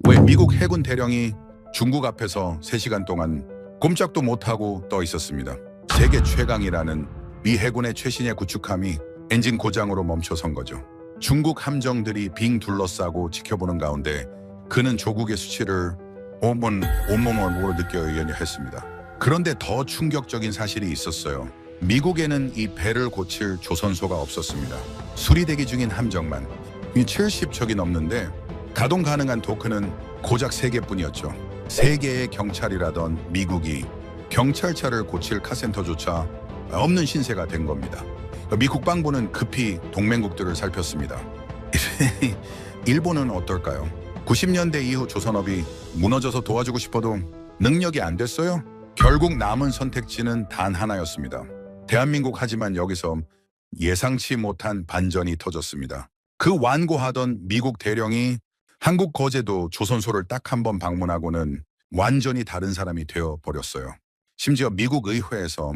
왜 미국 해군 대령이 중국 앞에서 3시간 동안 꼼짝도 못하고 떠 있었습니다. 세계 최강이라는 미 해군의 최신의 구축함이 엔진 고장으로 멈춰선 거죠. 중국 함정들이 빙 둘러싸고 지켜보는 가운데 그는 조국의 수치를 온몸으로 느껴야 했습니다. 그런데 더 충격적인 사실이 있었어요. 미국에는 이 배를 고칠 조선소가 없었습니다. 수리대기 중인 함정만 70척이 넘는데 가동 가능한 도크는 고작 3개뿐이었죠. 세계의 경찰이라던 미국이 경찰차를 고칠 카센터조차 없는 신세가 된 겁니다. 미 국방부는 급히 동맹국들을 살폈습니다. 일본은 어떨까요? 90년대 이후 조선업이 무너져서 도와주고 싶어도 능력이 안 됐어요. 결국 남은 선택지는 단 하나였습니다. 대한민국. 하지만 여기서 예상치 못한 반전이 터졌습니다. 그 완고하던 미국 대령이 한국 거제도 조선소를 딱 한 번 방문하고는 완전히 다른 사람이 되어버렸어요. 심지어 미국 의회에서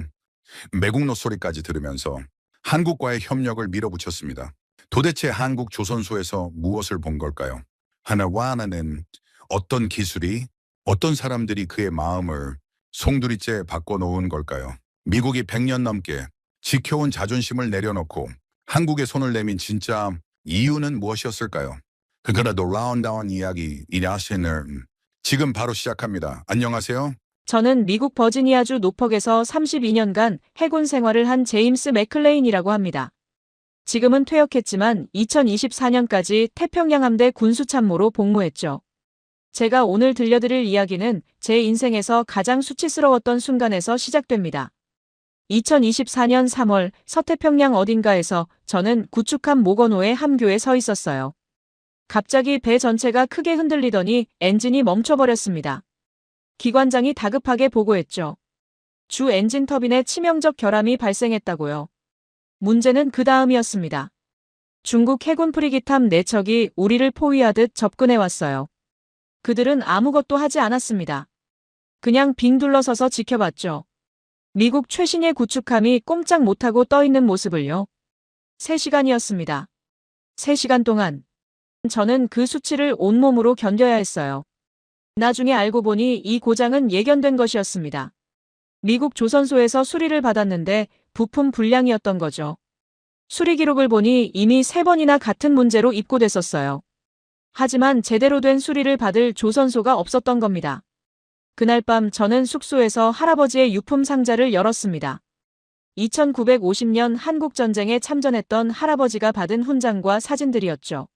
매국노 소리까지 들으면서 한국과의 협력을 밀어붙였습니다. 도대체 한국 조선소에서 무엇을 본 걸까요? 하나와 하나는 어떤 기술이, 어떤 사람들이 그의 마음을 송두리째 바꿔놓은 걸까요? 미국이 100년 넘게 지켜온 자존심을 내려놓고 한국에 손을 내민 진짜 이유는 무엇이었을까요? 그러나 놀라운 이야기 이야시는 지금 바로 시작합니다. 안녕하세요. 저는 미국 버지니아주 노퍽에서 32년간 해군 생활을 한 제임스 맥클레인이라고 합니다. 지금은 퇴역했지만 2024년까지 태평양 함대 군수참모로 복무했죠. 제가 오늘 들려드릴 이야기는 제 인생에서 가장 수치스러웠던 순간에서 시작됩니다. 2024년 3월 서태평양 어딘가에서 저는 구축함 모건호의 함교에 서 있었어요. 갑자기 배 전체가 크게 흔들리더니 엔진이 멈춰버렸습니다. 기관장이 다급하게 보고했죠. 주 엔진 터빈에 치명적 결함이 발생했다고요. 문제는 그 다음이었습니다. 중국 해군 프리기함 4척이 우리를 포위하듯 접근해 왔어요. 그들은 아무것도 하지 않았습니다. 그냥 빙 둘러서서 지켜봤죠. 미국 최신의 구축함이 꼼짝 못하고 떠 있는 모습을요. 3시간이었습니다. 3시간 동안 저는 그 수치를 온몸으로 견뎌야 했어요. 나중에 알고 보니 이 고장은 예견된 것이었습니다. 미국 조선소에서 수리를 받았는데 부품 불량이었던 거죠. 수리 기록을 보니 이미 3번이나 같은 문제로 입고됐었어요. 하지만 제대로 된 수리를 받을 조선소가 없었던 겁니다. 그날 밤 저는 숙소에서 할아버지의 유품 상자를 열었습니다. 2950년 한국전쟁에 참전했던 할아버지가 받은 훈장과 사진들이었죠.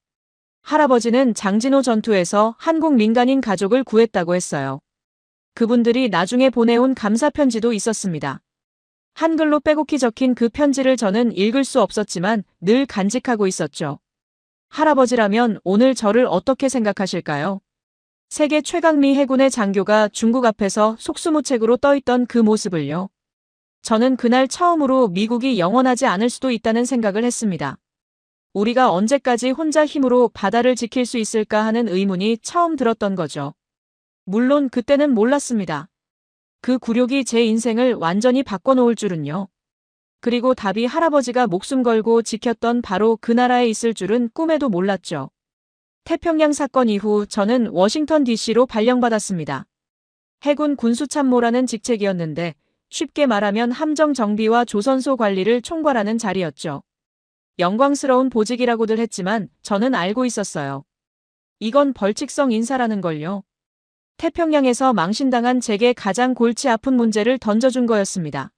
할아버지는 장진호 전투에서 한국 민간인 가족을 구했다고 했어요. 그분들이 나중에 보내온 감사 편지도 있었습니다. 한글로 빼곡히 적힌 그 편지를 저는 읽을 수 없었지만 늘 간직하고 있었죠. 할아버지라면 오늘 저를 어떻게 생각하실까요? 세계 최강미 해군의 장교가 중국 앞에서 속수무책으로 떠있던 그 모습을요. 저는 그날 처음으로 미국이 영원하지 않을 수도 있다는 생각을 했습니다. 우리가 언제까지 혼자 힘으로 바다를 지킬 수 있을까 하는 의문이 처음 들었던 거죠. 물론 그때는 몰랐습니다. 그 굴욕이 제 인생을 완전히 바꿔놓을 줄은요. 그리고 답이 할아버지가 목숨 걸고 지켰던 바로 그 나라에 있을 줄은 꿈에도 몰랐죠. 태평양 사건 이후 저는 워싱턴 DC로 발령받았습니다. 해군 군수참모라는 직책이었는데 쉽게 말하면 함정 정비와 조선소 관리를 총괄하는 자리였죠. 영광스러운 보직이라고들 했지만 저는 알고 있었어요. 이건 벌칙성 인사라는 걸요. 태평양에서 망신당한 제게 가장 골치 아픈 문제를 던져준 거였습니다.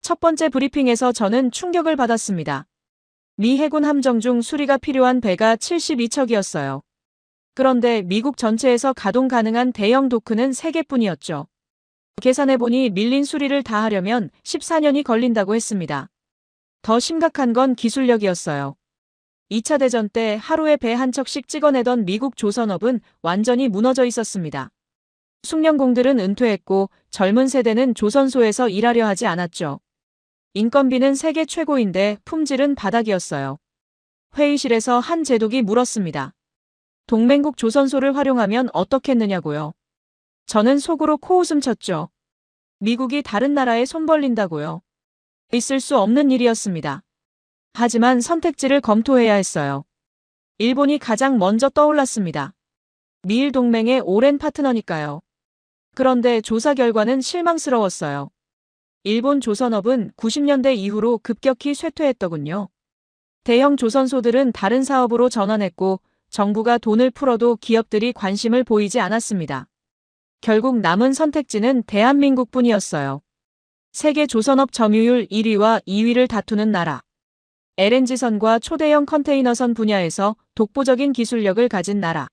첫 번째 브리핑에서 저는 충격을 받았습니다. 미 해군 함정 중 수리가 필요한 배가 72척이었어요. 그런데 미국 전체에서 가동 가능한 대형 도크는 3개뿐이었죠. 계산해보니 밀린 수리를 다 하려면 14년이 걸린다고 했습니다. 더 심각한 건 기술력이었어요. 2차 대전 때 하루에 배 한 척씩 찍어내던 미국 조선업은 완전히 무너져 있었습니다. 숙련공들은 은퇴했고 젊은 세대는 조선소에서 일하려 하지 않았죠. 인건비는 세계 최고인데 품질은 바닥이었어요. 회의실에서 한 제독이 물었습니다. 동맹국 조선소를 활용하면 어떻겠느냐고요. 저는 속으로 코웃음 쳤죠. 미국이 다른 나라에 손 벌린다고요. 있을 수 없는 일이었습니다. 하지만 선택지를 검토해야 했어요. 일본이 가장 먼저 떠올랐습니다. 미일 동맹의 오랜 파트너니까요. 그런데 조사 결과는 실망스러웠어요. 일본 조선업은 90년대 이후로 급격히 쇠퇴했더군요. 대형 조선소들은 다른 사업으로 전환했고 정부가 돈을 풀어도 기업들이 관심을 보이지 않았습니다. 결국 남은 선택지는 대한민국뿐이었어요. 세계 조선업 점유율 1위와 2위를 다투는 나라. LNG선과 초대형 컨테이너선 분야에서 독보적인 기술력을 가진 나라.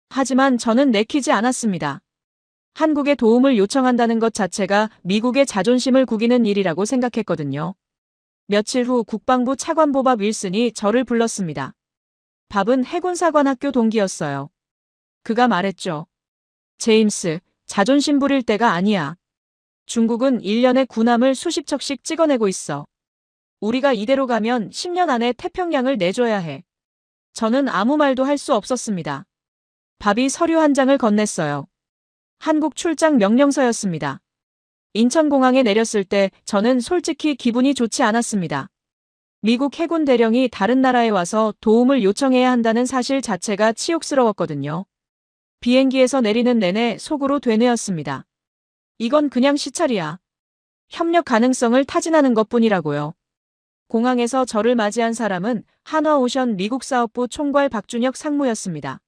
하지만 저는 내키지 않았습니다. 한국에 도움을 요청한다는 것 자체가 미국의 자존심을 구기는 일이라고 생각했거든요. 며칠 후 국방부 차관보 밥 윌슨이 저를 불렀습니다. 밥은 해군사관학교 동기였어요. 그가 말했죠. 제임스, 자존심 부릴 때가 아니야. 중국은 1년에 군함을 수십 척씩 찍어내고 있어. 우리가 이대로 가면 10년 안에 태평양을 내줘야 해. 저는 아무 말도 할 수 없었습니다. 밥이 서류 한 장을 건넸어요. 한국 출장 명령서였습니다. 인천공항에 내렸을 때 저는 솔직히 기분이 좋지 않았습니다. 미국 해군 대령이 다른 나라에 와서 도움을 요청해야 한다는 사실 자체가 치욕스러웠거든요. 비행기에서 내리는 내내 속으로 되뇌었습니다. 이건 그냥 시찰이야. 협력 가능성을 타진하는 것뿐이라고요. 공항에서 저를 맞이한 사람은 한화오션 미국사업부 총괄 박준혁 상무였습니다.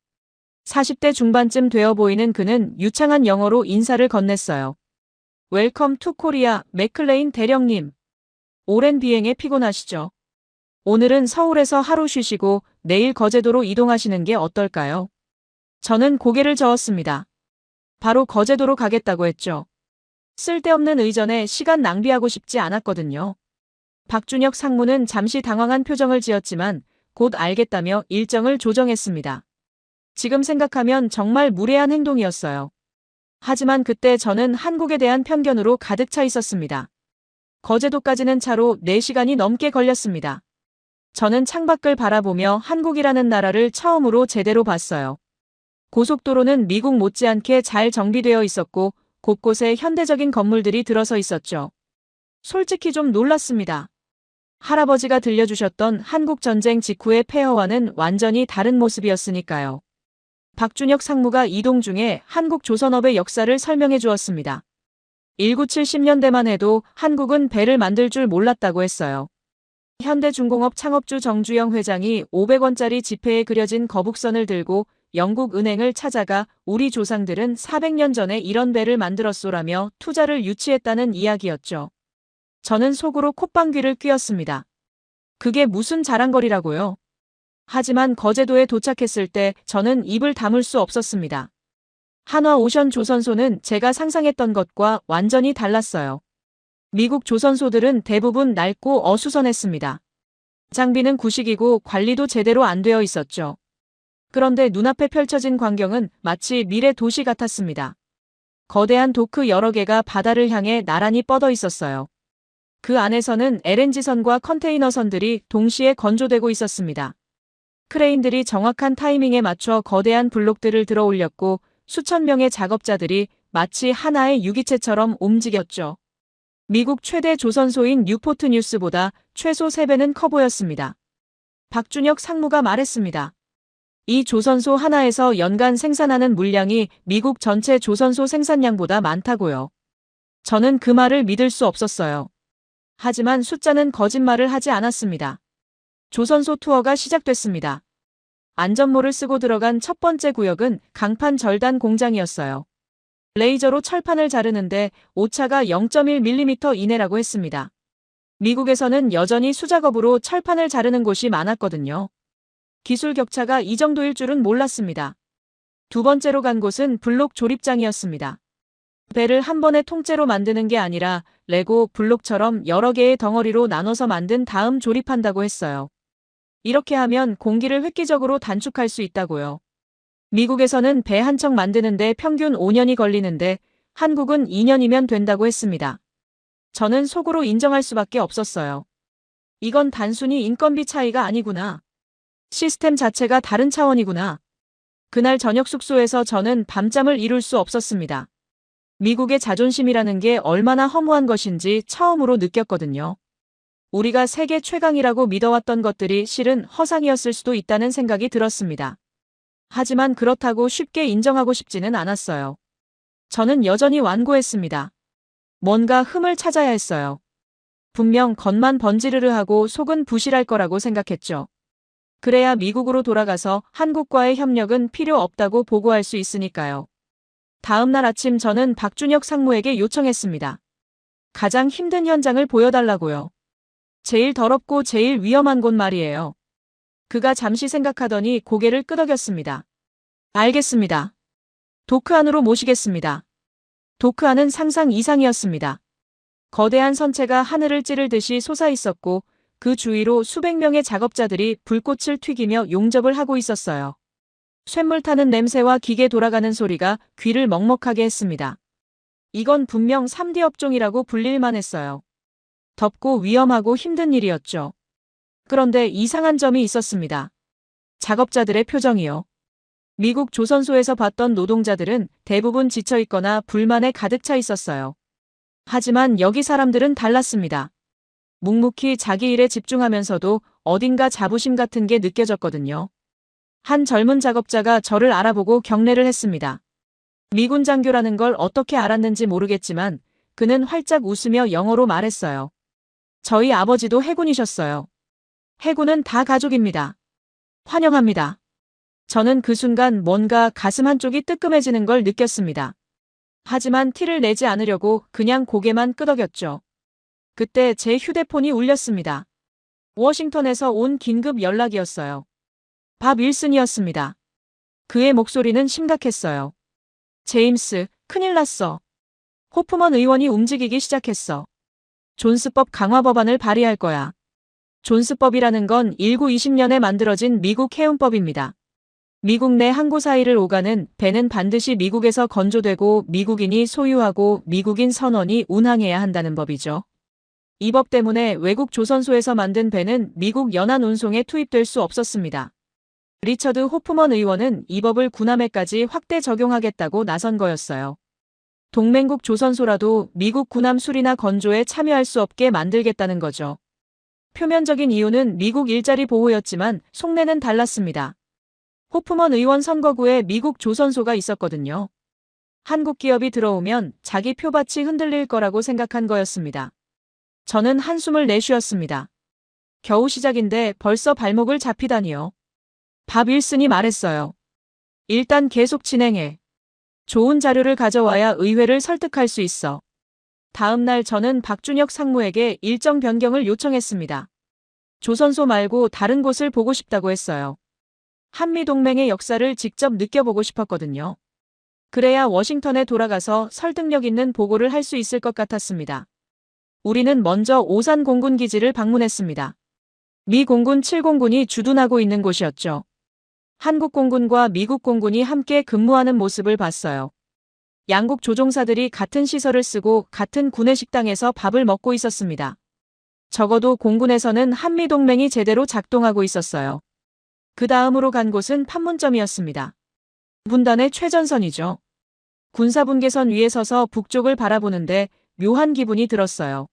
40대 중반쯤 되어 보이는 그는 유창한 영어로 인사를 건넸어요. 웰컴 투 코리아 맥클레인 대령님. 오랜 비행에 피곤하시죠? 오늘은 서울에서 하루 쉬시고 내일 거제도로 이동하시는 게 어떨까요? 저는 고개를 저었습니다. 바로 거제도로 가겠다고 했죠. 쓸데없는 의전에 시간 낭비하고 싶지 않았거든요. 박준혁 상무는 잠시 당황한 표정을 지었지만 곧 알겠다며 일정을 조정했습니다. 지금 생각하면 정말 무례한 행동이었어요. 하지만 그때 저는 한국에 대한 편견으로 가득 차 있었습니다. 거제도까지는 차로 4시간이 넘게 걸렸습니다. 저는 창밖을 바라보며 한국이라는 나라를 처음으로 제대로 봤어요. 고속도로는 미국 못지않게 잘 정비되어 있었고 곳곳에 현대적인 건물들이 들어서 있었죠. 솔직히 좀 놀랐습니다. 할아버지가 들려주셨던 한국 전쟁 직후의 폐허와는 완전히 다른 모습이었으니까요. 박준혁 상무가 이동 중에 한국 조선업의 역사를 설명해 주었습니다. 1970년대만 해도 한국은 배를 만들 줄 몰랐다고 했어요. 현대중공업 창업주 정주영 회장이 500원짜리 지폐에 그려진 거북선을 들고 영국 은행을 찾아가 우리 조상들은 400년 전에 이런 배를 만들었소라며 투자를 유치했다는 이야기였죠. 저는 속으로 콧방귀를 뀌었습니다. 그게 무슨 자랑거리라고요? 하지만 거제도에 도착했을 때 저는 입을 다물 수 없었습니다. 한화오션 조선소는 제가 상상했던 것과 완전히 달랐어요. 미국 조선소들은 대부분 낡고 어수선했습니다. 장비는 구식이고 관리도 제대로 안 되어 있었죠. 그런데 눈앞에 펼쳐진 광경은 마치 미래 도시 같았습니다. 거대한 도크 여러 개가 바다를 향해 나란히 뻗어 있었어요. 그 안에서는 LNG선과 컨테이너선들이 동시에 건조되고 있었습니다. 크레인들이 정확한 타이밍에 맞춰 거대한 블록들을 들어 올렸고 수천 명의 작업자들이 마치 하나의 유기체처럼 움직였죠. 미국 최대 조선소인 뉴포트 뉴스보다 최소 3배는 커 보였습니다. 박준혁 상무가 말했습니다. 이 조선소 하나에서 연간 생산하는 물량이 미국 전체 조선소 생산량보다 많다고요. 저는 그 말을 믿을 수 없었어요. 하지만 숫자는 거짓말을 하지 않았습니다. 조선소 투어가 시작됐습니다. 안전모를 쓰고 들어간 첫 번째 구역은 강판 절단 공장이었어요. 레이저로 철판을 자르는데 오차가 0.1mm 이내라고 했습니다. 미국에서는 여전히 수작업으로 철판을 자르는 곳이 많았거든요. 기술 격차가 이 정도일 줄은 몰랐습니다. 두 번째로 간 곳은 블록 조립장이었습니다. 배를 한 번에 통째로 만드는 게 아니라 레고 블록처럼 여러 개의 덩어리로 나눠서 만든 다음 조립한다고 했어요. 이렇게 하면 공기를 획기적으로 단축할 수 있다고요. 미국에서는 배 한 척 만드는데 평균 5년이 걸리는데 한국은 2년이면 된다고 했습니다. 저는 속으로 인정할 수밖에 없었어요. 이건 단순히 인건비 차이가 아니구나. 시스템 자체가 다른 차원이구나. 그날 저녁 숙소에서 저는 밤잠을 이룰 수 없었습니다. 미국의 자존심이라는 게 얼마나 허무한 것인지 처음으로 느꼈거든요. 우리가 세계 최강이라고 믿어왔던 것들이 실은 허상이었을 수도 있다는 생각이 들었습니다. 하지만 그렇다고 쉽게 인정하고 싶지는 않았어요. 저는 여전히 완고했습니다. 뭔가 흠을 찾아야 했어요. 분명 겉만 번지르르하고 속은 부실할 거라고 생각했죠. 그래야 미국으로 돌아가서 한국과의 협력은 필요 없다고 보고할 수 있으니까요. 다음 날 아침 저는 박준혁 상무에게 요청했습니다. 가장 힘든 현장을 보여달라고요. 제일 더럽고 제일 위험한 곳 말이에요. 그가 잠시 생각하더니 고개를 끄덕였습니다. 알겠습니다. 도크 안으로 모시겠습니다. 도크 안은 상상 이상이었습니다. 거대한 선체가 하늘을 찌르듯이 솟아 있었고 그 주위로 수백 명의 작업자들이 불꽃을 튀기며 용접을 하고 있었어요. 쇳물 타는 냄새와 기계 돌아가는 소리가 귀를 먹먹하게 했습니다. 이건 분명 3D 업종이라고 불릴만 했어요. 덥고 위험하고 힘든 일이었죠. 그런데 이상한 점이 있었습니다. 작업자들의 표정이요. 미국 조선소에서 봤던 노동자들은 대부분 지쳐있거나 불만에 가득 차 있었어요. 하지만 여기 사람들은 달랐습니다. 묵묵히 자기 일에 집중하면서도 어딘가 자부심 같은 게 느껴졌거든요. 한 젊은 작업자가 저를 알아보고 경례를 했습니다. 미군 장교라는 걸 어떻게 알았는지 모르겠지만 그는 활짝 웃으며 영어로 말했어요. 저희 아버지도 해군이셨어요. 해군은 다 가족입니다. 환영합니다. 저는 그 순간 뭔가 가슴 한쪽이 뜨끔해지는 걸 느꼈습니다. 하지만 티를 내지 않으려고 그냥 고개만 끄덕였죠. 그때 제 휴대폰이 울렸습니다. 워싱턴에서 온 긴급 연락이었어요. 밥 윌슨이었습니다. 그의 목소리는 심각했어요. 제임스, 큰일 났어. 호프먼 의원이 움직이기 시작했어. 존스법 강화 법안을 발의할 거야. 존스법이라는 건 1920년에 만들어진 미국 해운법입니다. 미국 내 항구 사이를 오가는 배는 반드시 미국에서 건조되고 미국인이 소유하고 미국인 선원이 운항해야 한다는 법이죠. 이 법 때문에 외국 조선소에서 만든 배는 미국 연안 운송에 투입될 수 없었습니다. 리처드 호프먼 의원은 이 법을 군함에까지 확대 적용하겠다고 나선 거였어요. 동맹국 조선소라도 미국 군함 수리나 건조에 참여할 수 없게 만들겠다는 거죠. 표면적인 이유는 미국 일자리 보호였지만 속내는 달랐습니다. 호프먼 의원 선거구에 미국 조선소가 있었거든요. 한국 기업이 들어오면 자기 표밭이 흔들릴 거라고 생각한 거였습니다. 저는 한숨을 내쉬었습니다. 겨우 시작인데 벌써 발목을 잡히다니요. 밥 윌슨이 말했어요. 일단 계속 진행해. 좋은 자료를 가져와야 의회를 설득할 수 있어. 다음 날 저는 박준혁 상무에게 일정 변경을 요청했습니다. 조선소 말고 다른 곳을 보고 싶다고 했어요. 한미동맹의 역사를 직접 느껴보고 싶었거든요. 그래야 워싱턴에 돌아가서 설득력 있는 보고를 할 수 있을 것 같았습니다. 우리는 먼저 오산 공군기지를 방문했습니다. 미 공군 7공군이 주둔하고 있는 곳이었죠. 한국 공군과 미국 공군이 함께 근무하는 모습을 봤어요. 양국 조종사들이 같은 시설을 쓰고 같은 구내식당에서 밥을 먹고 있었습니다. 적어도 공군에서는 한미동맹이 제대로 작동하고 있었어요. 그 다음으로 간 곳은 판문점이었습니다. 분단의 최전선이죠. 군사분계선 위에 서서 북쪽을 바라보는데 묘한 기분이 들었어요.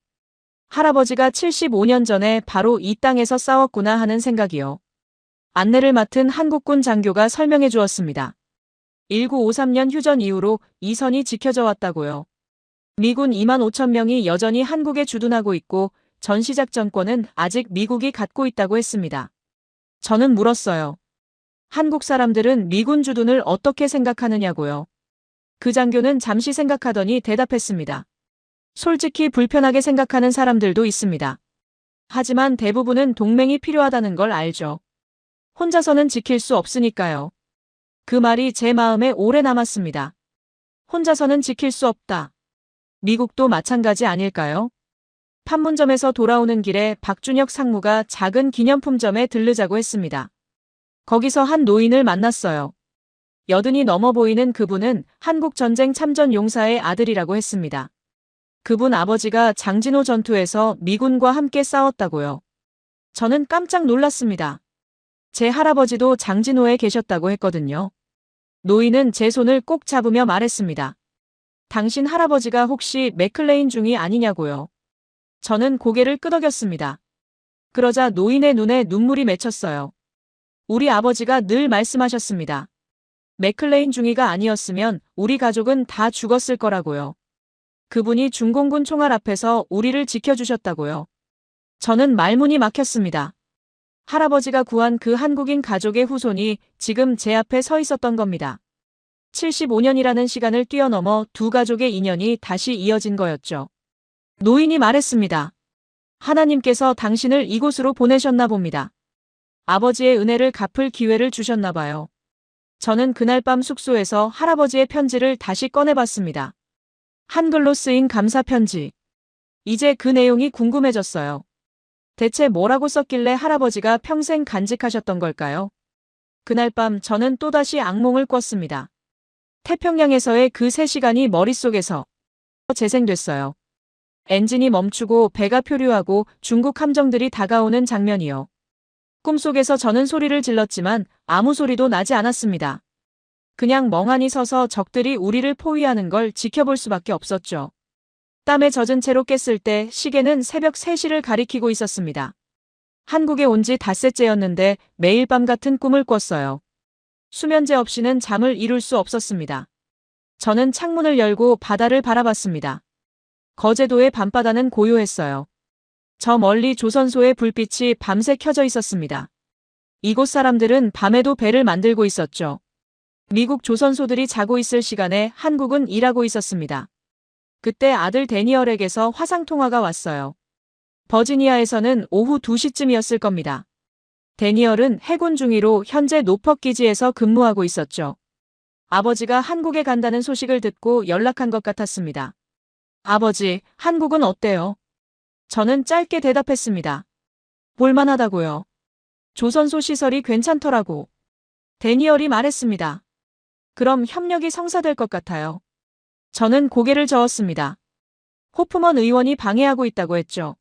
할아버지가 75년 전에 바로 이 땅에서 싸웠구나 하는 생각이요. 안내를 맡은 한국군 장교가 설명해 주었습니다. 1953년 휴전 이후로 이 선이 지켜져 왔다고요. 미군 2만 5천 명이 여전히 한국에 주둔하고 있고 전시작전권은 아직 미국이 갖고 있다고 했습니다. 저는 물었어요. 한국 사람들은 미군 주둔을 어떻게 생각하느냐고요. 그 장교는 잠시 생각하더니 대답했습니다. 솔직히 불편하게 생각하는 사람들도 있습니다. 하지만 대부분은 동맹이 필요하다는 걸 알죠. 혼자서는 지킬 수 없으니까요. 그 말이 제 마음에 오래 남았습니다. 혼자서는 지킬 수 없다. 미국도 마찬가지 아닐까요? 판문점에서 돌아오는 길에 박준혁 상무가 작은 기념품점에 들르자고 했습니다. 거기서 한 노인을 만났어요. 여든이 넘어 보이는 그분은 한국전쟁 참전 용사의 아들이라고 했습니다. 그분 아버지가 장진호 전투에서 미군과 함께 싸웠다고요. 저는 깜짝 놀랐습니다. 제 할아버지도 장진호에 계셨다고 했거든요. 노인은 제 손을 꼭 잡으며 말했습니다. 당신 할아버지가 혹시 맥클레인 중이 아니냐고요. 저는 고개를 끄덕였습니다. 그러자 노인의 눈에 눈물이 맺혔어요. 우리 아버지가 늘 말씀하셨습니다. 맥클레인 중위가 아니었으면 우리 가족은 다 죽었을 거라고요. 그분이 중공군 총알 앞에서 우리를 지켜주셨다고요. 저는 말문이 막혔습니다. 할아버지가 구한 그 한국인 가족의 후손이 지금 제 앞에 서 있었던 겁니다. 75년이라는 시간을 뛰어넘어 두 가족의 인연이 다시 이어진 거였죠. 노인이 말했습니다. 하나님께서 당신을 이곳으로 보내셨나 봅니다. 아버지의 은혜를 갚을 기회를 주셨나 봐요. 저는 그날 밤 숙소에서 할아버지의 편지를 다시 꺼내봤습니다. 한글로 쓰인 감사 편지. 이제 그 내용이 궁금해졌어요. 대체 뭐라고 썼길래 할아버지가 평생 간직하셨던 걸까요? 그날 밤 저는 또다시 악몽을 꿨습니다. 태평양에서의 그 3시간이 머릿속에서 재생됐어요. 엔진이 멈추고 배가 표류하고 중국 함정들이 다가오는 장면이요. 꿈속에서 저는 소리를 질렀지만 아무 소리도 나지 않았습니다. 그냥 멍하니 서서 적들이 우리를 포위하는 걸 지켜볼 수밖에 없었죠. 땀에 젖은 채로 깼을 때 시계는 새벽 3시를 가리키고 있었습니다. 한국에 온 지 닷새째였는데 매일 밤 같은 꿈을 꿨어요. 수면제 없이는 잠을 이룰 수 없었습니다. 저는 창문을 열고 바다를 바라봤습니다. 거제도의 밤바다는 고요했어요. 저 멀리 조선소의 불빛이 밤새 켜져 있었습니다. 이곳 사람들은 밤에도 배를 만들고 있었죠. 미국 조선소들이 자고 있을 시간에 한국은 일하고 있었습니다. 그때 아들 데니얼에게서 화상통화가 왔어요. 버지니아에서는 오후 2시쯤이었을 겁니다. 데니얼은 해군 중위로 현재 노퍽 기지에서 근무하고 있었죠. 아버지가 한국에 간다는 소식을 듣고 연락한 것 같았습니다. 아버지, 한국은 어때요? 저는 짧게 대답했습니다. 볼만하다고요. 조선소 시설이 괜찮더라고. 데니얼이 말했습니다. 그럼 협력이 성사될 것 같아요. 저는 고개를 저었습니다. 호프먼 의원이 방해하고 있다고 했죠.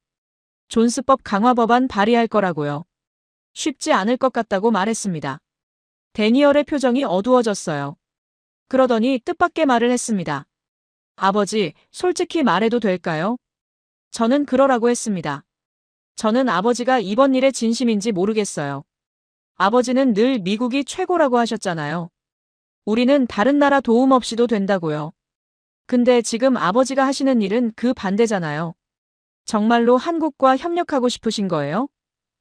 존스법 강화 법안 발의할 거라고요. 쉽지 않을 것 같다고 말했습니다. 데니얼의 표정이 어두워졌어요. 그러더니 뜻밖의 말을 했습니다. 아버지, 솔직히 말해도 될까요? 저는 그러라고 했습니다. 저는 아버지가 이번 일에 진심인지 모르겠어요. 아버지는 늘 미국이 최고라고 하셨잖아요. 우리는 다른 나라 도움 없이도 된다고요. 근데 지금 아버지가 하시는 일은 그 반대잖아요. 정말로 한국과 협력하고 싶으신 거예요?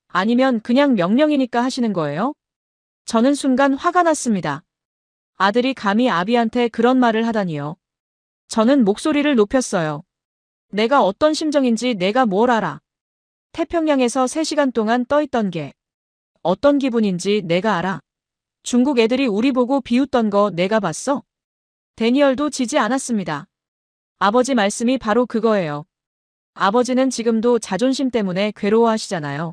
아니면 그냥 명령이니까 하시는 거예요? 저는 순간 화가 났습니다. 아들이 감히 아비한테 그런 말을 하다니요. 저는 목소리를 높였어요. 내가 어떤 심정인지 내가 뭘 알아. 태평양에서 3시간 동안 떠있던 게 어떤 기분인지 내가 알아. 중국 애들이 우리 보고 비웃던 거 내가 봤어? 데니얼도 지지 않았습니다. 아버지 말씀이 바로 그거예요. 아버지는 지금도 자존심 때문에 괴로워하시잖아요.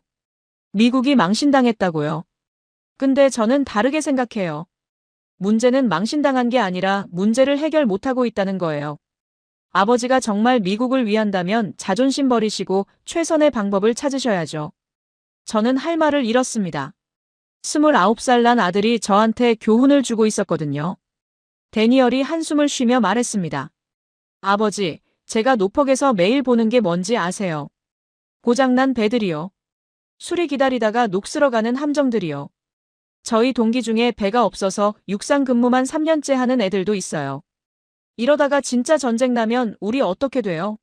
미국이 망신당했다고요. 근데 저는 다르게 생각해요. 문제는 망신당한 게 아니라 문제를 해결 못하고 있다는 거예요. 아버지가 정말 미국을 위한다면 자존심 버리시고 최선의 방법을 찾으셔야죠. 저는 할 말을 잃었습니다. 29살 난 아들이 저한테 교훈을 주고 있었거든요. 데니얼이 한숨을 쉬며 말했습니다. 아버지, 제가 노퍽에서 매일 보는 게 뭔지 아세요? 고장난 배들이요. 수리 기다리다가 녹슬어가는 함정들이요. 저희 동기 중에 배가 없어서 육상 근무만 3년째 하는 애들도 있어요. 이러다가 진짜 전쟁 나면 우리 어떻게 돼요?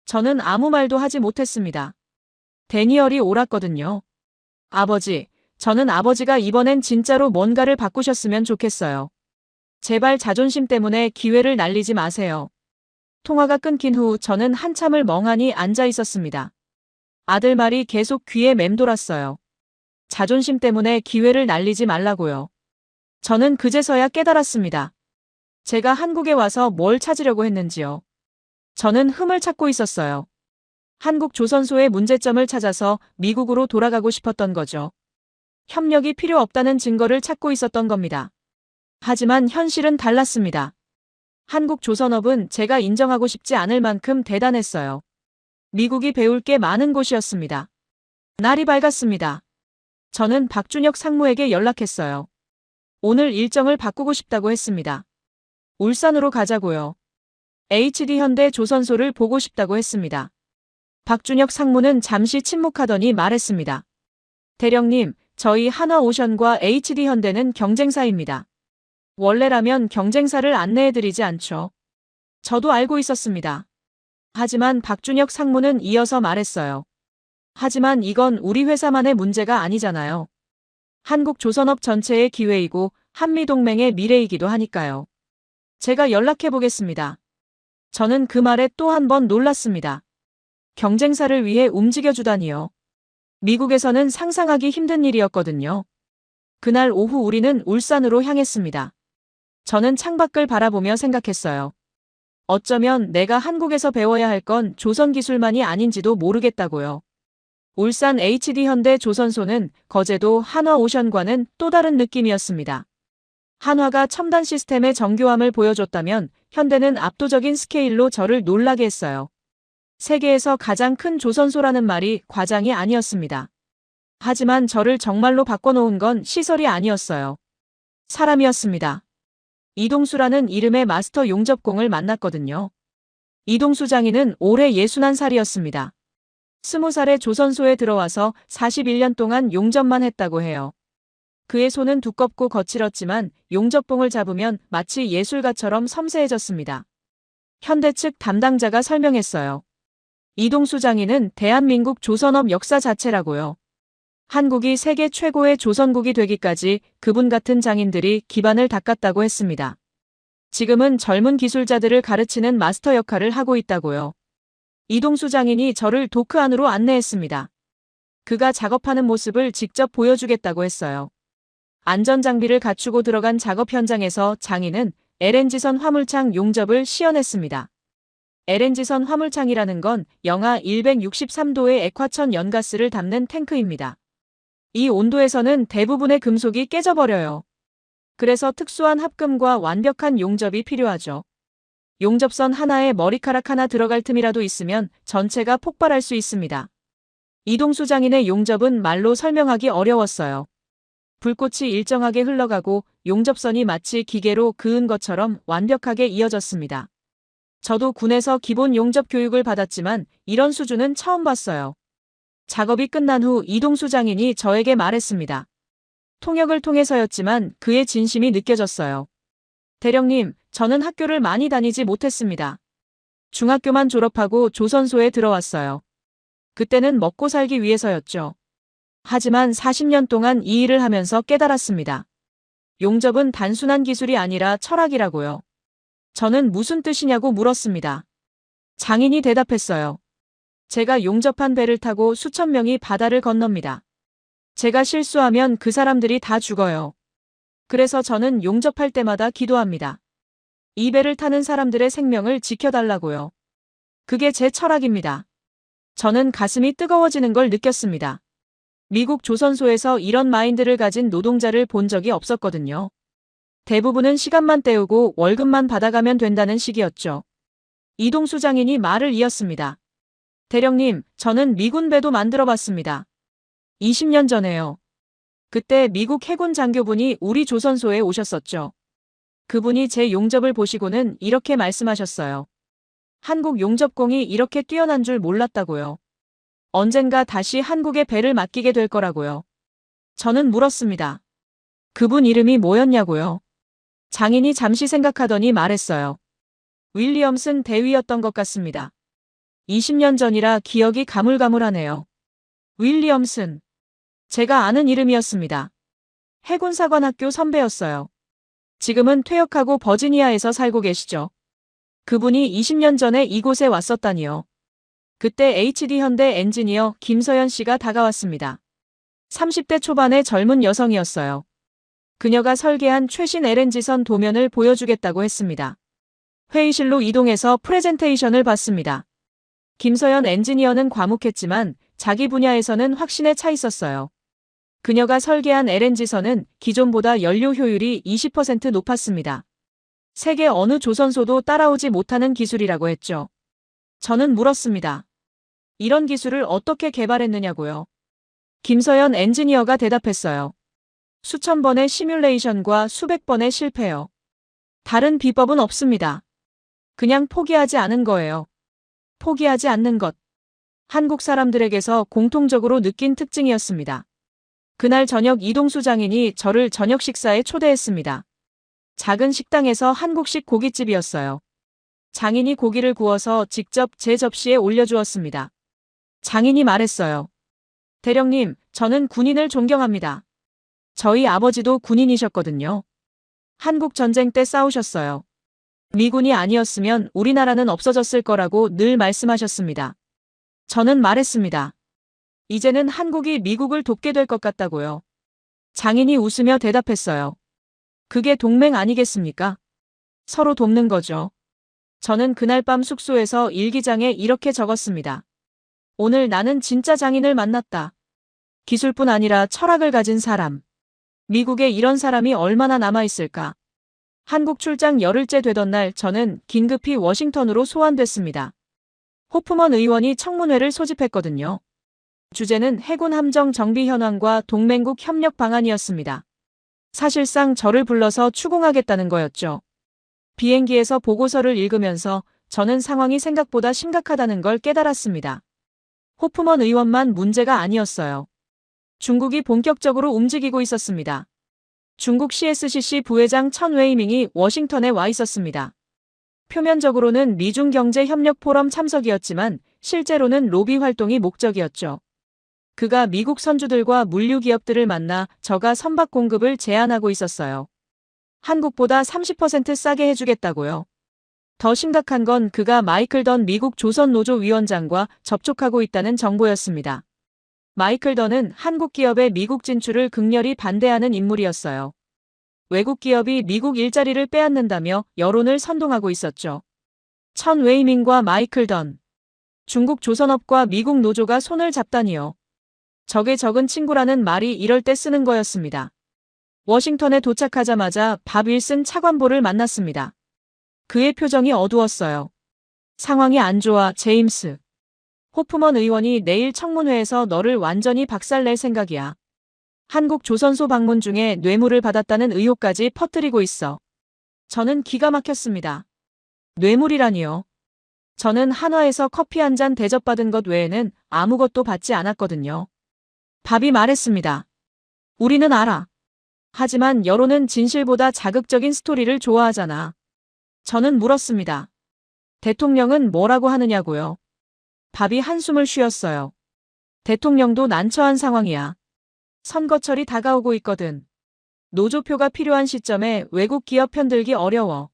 저는 아무 말도 하지 못했습니다. 데니얼이 옳았거든요. 아버지, 저는 아버지가 이번엔 진짜로 뭔가를 바꾸셨으면 좋겠어요. 제발 자존심 때문에 기회를 날리지 마세요. 통화가 끊긴 후 저는 한참을 멍하니 앉아 있었습니다. 아들 말이 계속 귀에 맴돌았어요. 자존심 때문에 기회를 날리지 말라고요. 저는 그제서야 깨달았습니다. 제가 한국에 와서 뭘 찾으려고 했는지요. 저는 흠을 찾고 있었어요. 한국 조선소의 문제점을 찾아서 미국으로 돌아가고 싶었던 거죠. 협력이 필요 없다는 증거를 찾고 있었던 겁니다. 하지만 현실은 달랐습니다. 한국 조선업은 제가 인정하고 싶지 않을 만큼 대단했어요. 미국이 배울 게 많은 곳이었습니다. 날이 밝았습니다. 저는 박준혁 상무에게 연락했어요. 오늘 일정을 바꾸고 싶다고 했습니다. 울산으로 가자고요. HD현대 조선소를 보고 싶다고 했습니다. 박준혁 상무는 잠시 침묵하더니 말했습니다. 대령님, 저희 한화오션과 HD현대는 경쟁사입니다. 원래라면 경쟁사를 안내해드리지 않죠. 저도 알고 있었습니다. 하지만 박준혁 상무는 이어서 말했어요. 하지만 이건 우리 회사만의 문제가 아니잖아요. 한국 조선업 전체의 기회이고 한미동맹의 미래이기도 하니까요. 제가 연락해보겠습니다. 저는 그 말에 또 한 번 놀랐습니다. 경쟁사를 위해 움직여주다니요. 미국에서는 상상하기 힘든 일이었거든요. 그날 오후 우리는 울산으로 향했습니다. 저는 창밖을 바라보며 생각했어요. 어쩌면 내가 한국에서 배워야 할 건 조선 기술만이 아닌지도 모르겠다고요. 울산 HD현대 조선소는 거제도 한화오션과는 또 다른 느낌이었습니다. 한화가 첨단 시스템의 정교함을 보여줬다면 현대는 압도적인 스케일로 저를 놀라게 했어요. 세계에서 가장 큰 조선소라는 말이 과장이 아니었습니다. 하지만 저를 정말로 바꿔놓은 건 시설이 아니었어요. 사람이었습니다. 이동수라는 이름의 마스터 용접공을 만났거든요. 이동수 장인은 올해 61살이었습니다. 20살에 조선소에 들어와서 41년 동안 용접만 했다고 해요. 그의 손은 두껍고 거칠었지만 용접봉을 잡으면 마치 예술가처럼 섬세해졌습니다. 현대 측 담당자가 설명했어요. 이동수 장인은 대한민국 조선업 역사 자체라고요. 한국이 세계 최고의 조선국이 되기까지 그분 같은 장인들이 기반을 닦았다고 했습니다. 지금은 젊은 기술자들을 가르치는 마스터 역할을 하고 있다고요. 이동수 장인이 저를 도크 안으로 안내했습니다. 그가 작업하는 모습을 직접 보여주겠다고 했어요. 안전장비를 갖추고 들어간 작업 현장에서 장인은 LNG선 화물창 용접을 시연했습니다. LNG선 화물창이라는 건 영하 163도의 액화천 연가스를 담는 탱크입니다. 이 온도에서는 대부분의 금속이 깨져버려요. 그래서 특수한 합금과 완벽한 용접이 필요하죠. 용접선 하나에 머리카락 하나 들어갈 틈이라도 있으면 전체가 폭발할 수 있습니다. 이동수 장인의 용접은 말로 설명하기 어려웠어요. 불꽃이 일정하게 흘러가고 용접선이 마치 기계로 그은 것처럼 완벽하게 이어졌습니다. 저도 군에서 기본 용접 교육을 받았지만 이런 수준은 처음 봤어요. 작업이 끝난 후 이동수 장인이 저에게 말했습니다. 통역을 통해서였지만 그의 진심이 느껴졌어요. 대령님, 저는 학교를 많이 다니지 못했습니다. 중학교만 졸업하고 조선소에 들어왔어요. 그때는 먹고 살기 위해서였죠. 하지만 40년 동안 이 일을 하면서 깨달았습니다. 용접은 단순한 기술이 아니라 철학이라고요. 저는 무슨 뜻이냐고 물었습니다. 장인이 대답했어요. 제가 용접한 배를 타고 수천 명이 바다를 건넙니다. 제가 실수하면 그 사람들이 다 죽어요. 그래서 저는 용접할 때마다 기도합니다. 이 배를 타는 사람들의 생명을 지켜달라고요. 그게 제 철학입니다. 저는 가슴이 뜨거워지는 걸 느꼈습니다. 미국 조선소에서 이런 마인드를 가진 노동자를 본 적이 없었거든요. 대부분은 시간만 때우고 월급만 받아가면 된다는 식이었죠. 이동수 장인이 말을 이었습니다. 대령님, 저는 미군 배도 만들어봤습니다. 20년 전에요. 그때 미국 해군 장교분이 우리 조선소에 오셨었죠. 그분이 제 용접을 보시고는 이렇게 말씀하셨어요. 한국 용접공이 이렇게 뛰어난 줄 몰랐다고요. 언젠가 다시 한국의 배를 맡기게 될 거라고요. 저는 물었습니다. 그분 이름이 뭐였냐고요. 장인이 잠시 생각하더니 말했어요. 윌리엄슨 대위였던 것 같습니다. 20년 전이라 기억이 가물가물하네요. 윌리엄슨. 제가 아는 이름이었습니다. 해군사관학교 선배였어요. 지금은 퇴역하고 버지니아에서 살고 계시죠. 그분이 20년 전에 이곳에 왔었다니요. 그때 HD현대 엔지니어 김서연 씨가 다가왔습니다. 30대 초반의 젊은 여성이었어요. 그녀가 설계한 최신 LNG선 도면을 보여주겠다고 했습니다. 회의실로 이동해서 프레젠테이션을 받습니다. 김서연 엔지니어는 과묵했지만 자기 분야에서는 확신에 차 있었어요. 그녀가 설계한 LNG선은 기존보다 연료 효율이 20% 높았습니다. 세계 어느 조선소도 따라오지 못하는 기술이라고 했죠. 저는 물었습니다. 이런 기술을 어떻게 개발했느냐고요. 김서연 엔지니어가 대답했어요. 수천 번의 시뮬레이션과 수백 번의 실패요. 다른 비법은 없습니다. 그냥 포기하지 않은 거예요. 포기하지 않는 것. 한국 사람들에게서 공통적으로 느낀 특징이었습니다. 그날 저녁 이동수 장인이 저를 저녁 식사에 초대했습니다. 작은 식당에서 한국식 고깃집이었어요. 장인이 고기를 구워서 직접 제 접시에 올려주었습니다. 장인이 말했어요. 대령님, 저는 군인을 존경합니다. 저희 아버지도 군인이셨거든요. 한국 전쟁 때 싸우셨어요. 미군이 아니었으면 우리나라는 없어졌을 거라고 늘 말씀하셨습니다. 저는 말했습니다. 이제는 한국이 미국을 돕게 될 것 같다고요. 장인이 웃으며 대답했어요. 그게 동맹 아니겠습니까? 서로 돕는 거죠. 저는 그날 밤 숙소에서 일기장에 이렇게 적었습니다. 오늘 나는 진짜 장인을 만났다. 기술뿐 아니라 철학을 가진 사람. 미국에 이런 사람이 얼마나 남아있을까? 한국 출장 열흘째 되던 날 저는 긴급히 워싱턴으로 소환됐습니다. 호프먼 의원이 청문회를 소집했거든요. 주제는 해군 함정 정비 현황과 동맹국 협력 방안이었습니다. 사실상 저를 불러서 추궁하겠다는 거였죠. 비행기에서 보고서를 읽으면서 저는 상황이 생각보다 심각하다는 걸 깨달았습니다. 호프먼 의원만 문제가 아니었어요. 중국이 본격적으로 움직이고 있었습니다. 중국 CSCC 부회장 천 웨이밍이 워싱턴에 와 있었습니다. 표면적으로는 미중 경제 협력 포럼 참석이었지만 실제로는 로비 활동이 목적이었죠. 그가 미국 선주들과 물류 기업들을 만나 저가 선박 공급을 제한하고 있었어요. 한국보다 30% 싸게 해주겠다고요. 더 심각한 건 그가 마이클 던 미국 조선노조 위원장과 접촉하고 있다는 정보였습니다. 마이클 던은 한국 기업의 미국 진출을 극렬히 반대하는 인물이었어요. 외국 기업이 미국 일자리를 빼앗는다며 여론을 선동하고 있었죠. 천 웨이밍과 마이클 던. 중국 조선업과 미국 노조가 손을 잡다니요. 적의 적은 친구라는 말이 이럴 때 쓰는 거였습니다. 워싱턴에 도착하자마자 밥 윌슨 차관보를 만났습니다. 그의 표정이 어두웠어요. 상황이 안 좋아, 제임스. 호프먼 의원이 내일 청문회에서 너를 완전히 박살낼 생각이야. 한국 조선소 방문 중에 뇌물을 받았다는 의혹까지 퍼뜨리고 있어. 저는 기가 막혔습니다. 뇌물이라니요. 저는 한화에서 커피 한 잔 대접받은 것 외에는 아무것도 받지 않았거든요. 밥이 말했습니다. 우리는 알아. 하지만 여론은 진실보다 자극적인 스토리를 좋아하잖아. 저는 물었습니다. 대통령은 뭐라고 하느냐고요. 밥이 한숨을 쉬었어요. 대통령도 난처한 상황이야. 선거철이 다가오고 있거든. 노조표가 필요한 시점에 외국 기업 편들기 어려워.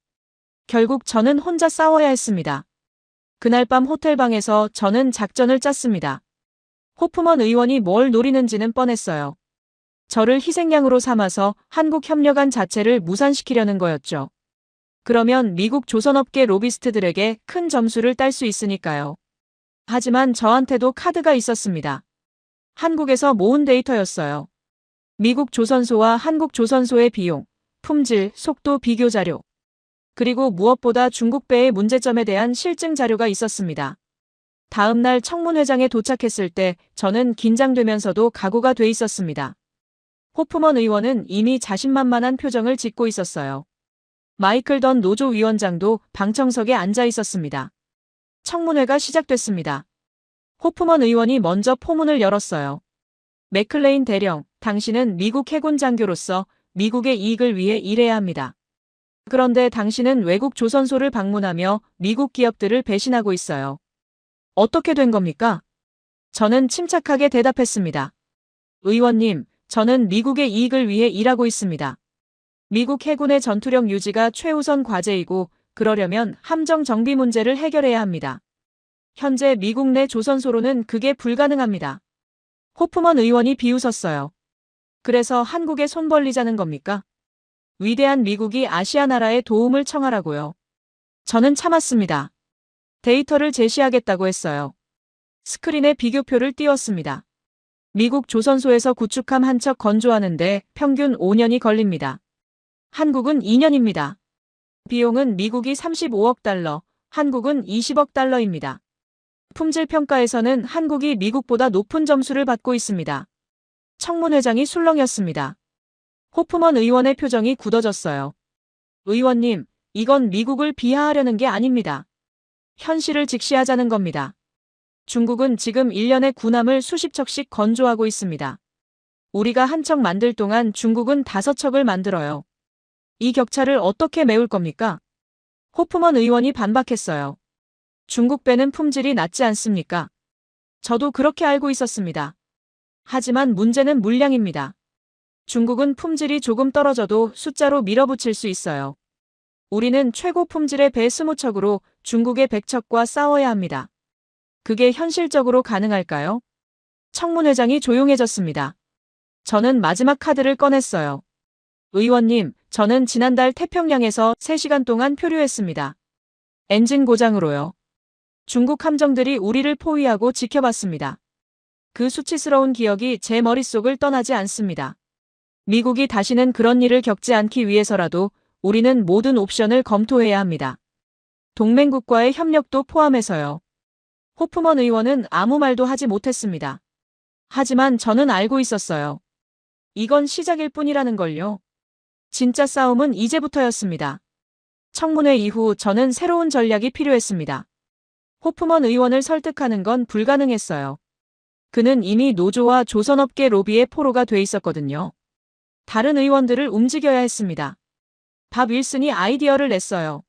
결국 저는 혼자 싸워야 했습니다. 그날 밤 호텔방에서 저는 작전을 짰습니다. 호프먼 의원이 뭘 노리는지는 뻔했어요. 저를 희생양으로 삼아서 한국 협력안 자체를 무산시키려는 거였죠. 그러면 미국 조선업계 로비스트들에게 큰 점수를 딸 수 있으니까요. 하지만 저한테도 카드가 있었습니다. 한국에서 모은 데이터였어요. 미국 조선소와 한국 조선소의 비용, 품질, 속도 비교 자료. 그리고 무엇보다 중국배의 문제점에 대한 실증 자료가 있었습니다. 다음 날 청문회장에 도착했을 때 저는 긴장되면서도 각오가 돼 있었습니다. 호프먼 의원은 이미 자신만만한 표정을 짓고 있었어요. 마이클 던 노조 위원장도 방청석에 앉아 있었습니다. 청문회가 시작됐습니다. 호프먼 의원이 먼저 포문을 열었어요. 맥클레인 대령, 당신은 미국 해군 장교로서 미국의 이익을 위해 일해야 합니다. 그런데 당신은 외국 조선소를 방문하며 미국 기업들을 배신하고 있어요. 어떻게 된 겁니까? 저는 침착하게 대답했습니다. 의원님, 저는 미국의 이익을 위해 일하고 있습니다. 미국 해군의 전투력 유지가 최우선 과제이고 그러려면 함정 정비 문제를 해결해야 합니다. 현재 미국 내 조선소로는 그게 불가능합니다. 호프먼 의원이 비웃었어요. 그래서 한국에 손 벌리자는 겁니까? 위대한 미국이 아시아 나라에 도움을 청하라고요. 저는 참았습니다. 데이터를 제시하겠다고 했어요. 스크린에 비교표를 띄웠습니다. 미국 조선소에서 구축함 한 척 건조하는데 평균 5년이 걸립니다. 한국은 2년입니다. 비용은 미국이 35억 달러, 한국은 20억 달러입니다. 품질 평가에서는 한국이 미국보다 높은 점수를 받고 있습니다. 청문회장이 술렁였습니다. 호프먼 의원의 표정이 굳어졌어요. 의원님, 이건 미국을 비하하려는 게 아닙니다. 현실을 직시하자는 겁니다. 중국은 지금 1년에 군함을 수십 척씩 건조하고 있습니다. 우리가 한 척 만들 동안 중국은 5척을 만들어요. 이 격차를 어떻게 메울 겁니까? 호프먼 의원이 반박했어요. 중국 배는 품질이 낮지 않습니까? 저도 그렇게 알고 있었습니다. 하지만 문제는 물량입니다. 중국은 품질이 조금 떨어져도 숫자로 밀어붙일 수 있어요. 우리는 최고 품질의 배 20척으로 중국의 100척과 싸워야 합니다. 그게 현실적으로 가능할까요? 청문회장이 조용해졌습니다. 저는 마지막 카드를 꺼냈어요. 의원님, 저는 지난달 태평양에서 3시간 동안 표류했습니다. 엔진 고장으로요. 중국 함정들이 우리를 포위하고 지켜봤습니다. 그 수치스러운 기억이 제 머릿속을 떠나지 않습니다. 미국이 다시는 그런 일을 겪지 않기 위해서라도 우리는 모든 옵션을 검토해야 합니다. 동맹국과의 협력도 포함해서요. 호프먼 의원은 아무 말도 하지 못했습니다. 하지만 저는 알고 있었어요. 이건 시작일 뿐이라는 걸요. 진짜 싸움은 이제부터였습니다. 청문회 이후 저는 새로운 전략이 필요했습니다. 호프먼 의원을 설득하는 건 불가능했어요. 그는 이미 노조와 조선업계 로비의 포로가 돼 있었거든요. 다른 의원들을 움직여야 했습니다. 밥 윌슨이 아이디어를 냈어요.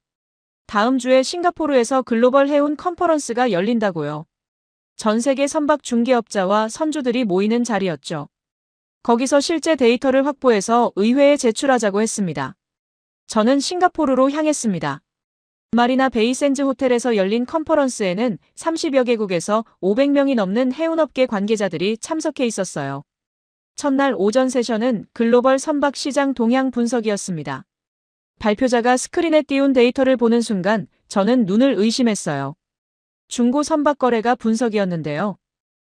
다음 주에 싱가포르에서 글로벌 해운 컨퍼런스가 열린다고요. 전 세계 선박 중개업자와 선주들이 모이는 자리였죠. 거기서 실제 데이터를 확보해서 의회에 제출하자고 했습니다. 저는 싱가포르로 향했습니다. 마리나 베이 샌즈 호텔에서 열린 컨퍼런스에는 30여 개국에서 500명이 넘는 해운업계 관계자들이 참석해 있었어요. 첫날 오전 세션은 글로벌 선박 시장 동향 분석이었습니다. 발표자가 스크린에 띄운 데이터를 보는 순간 저는 눈을 의심했어요. 중고 선박 거래가 분석이었는데요.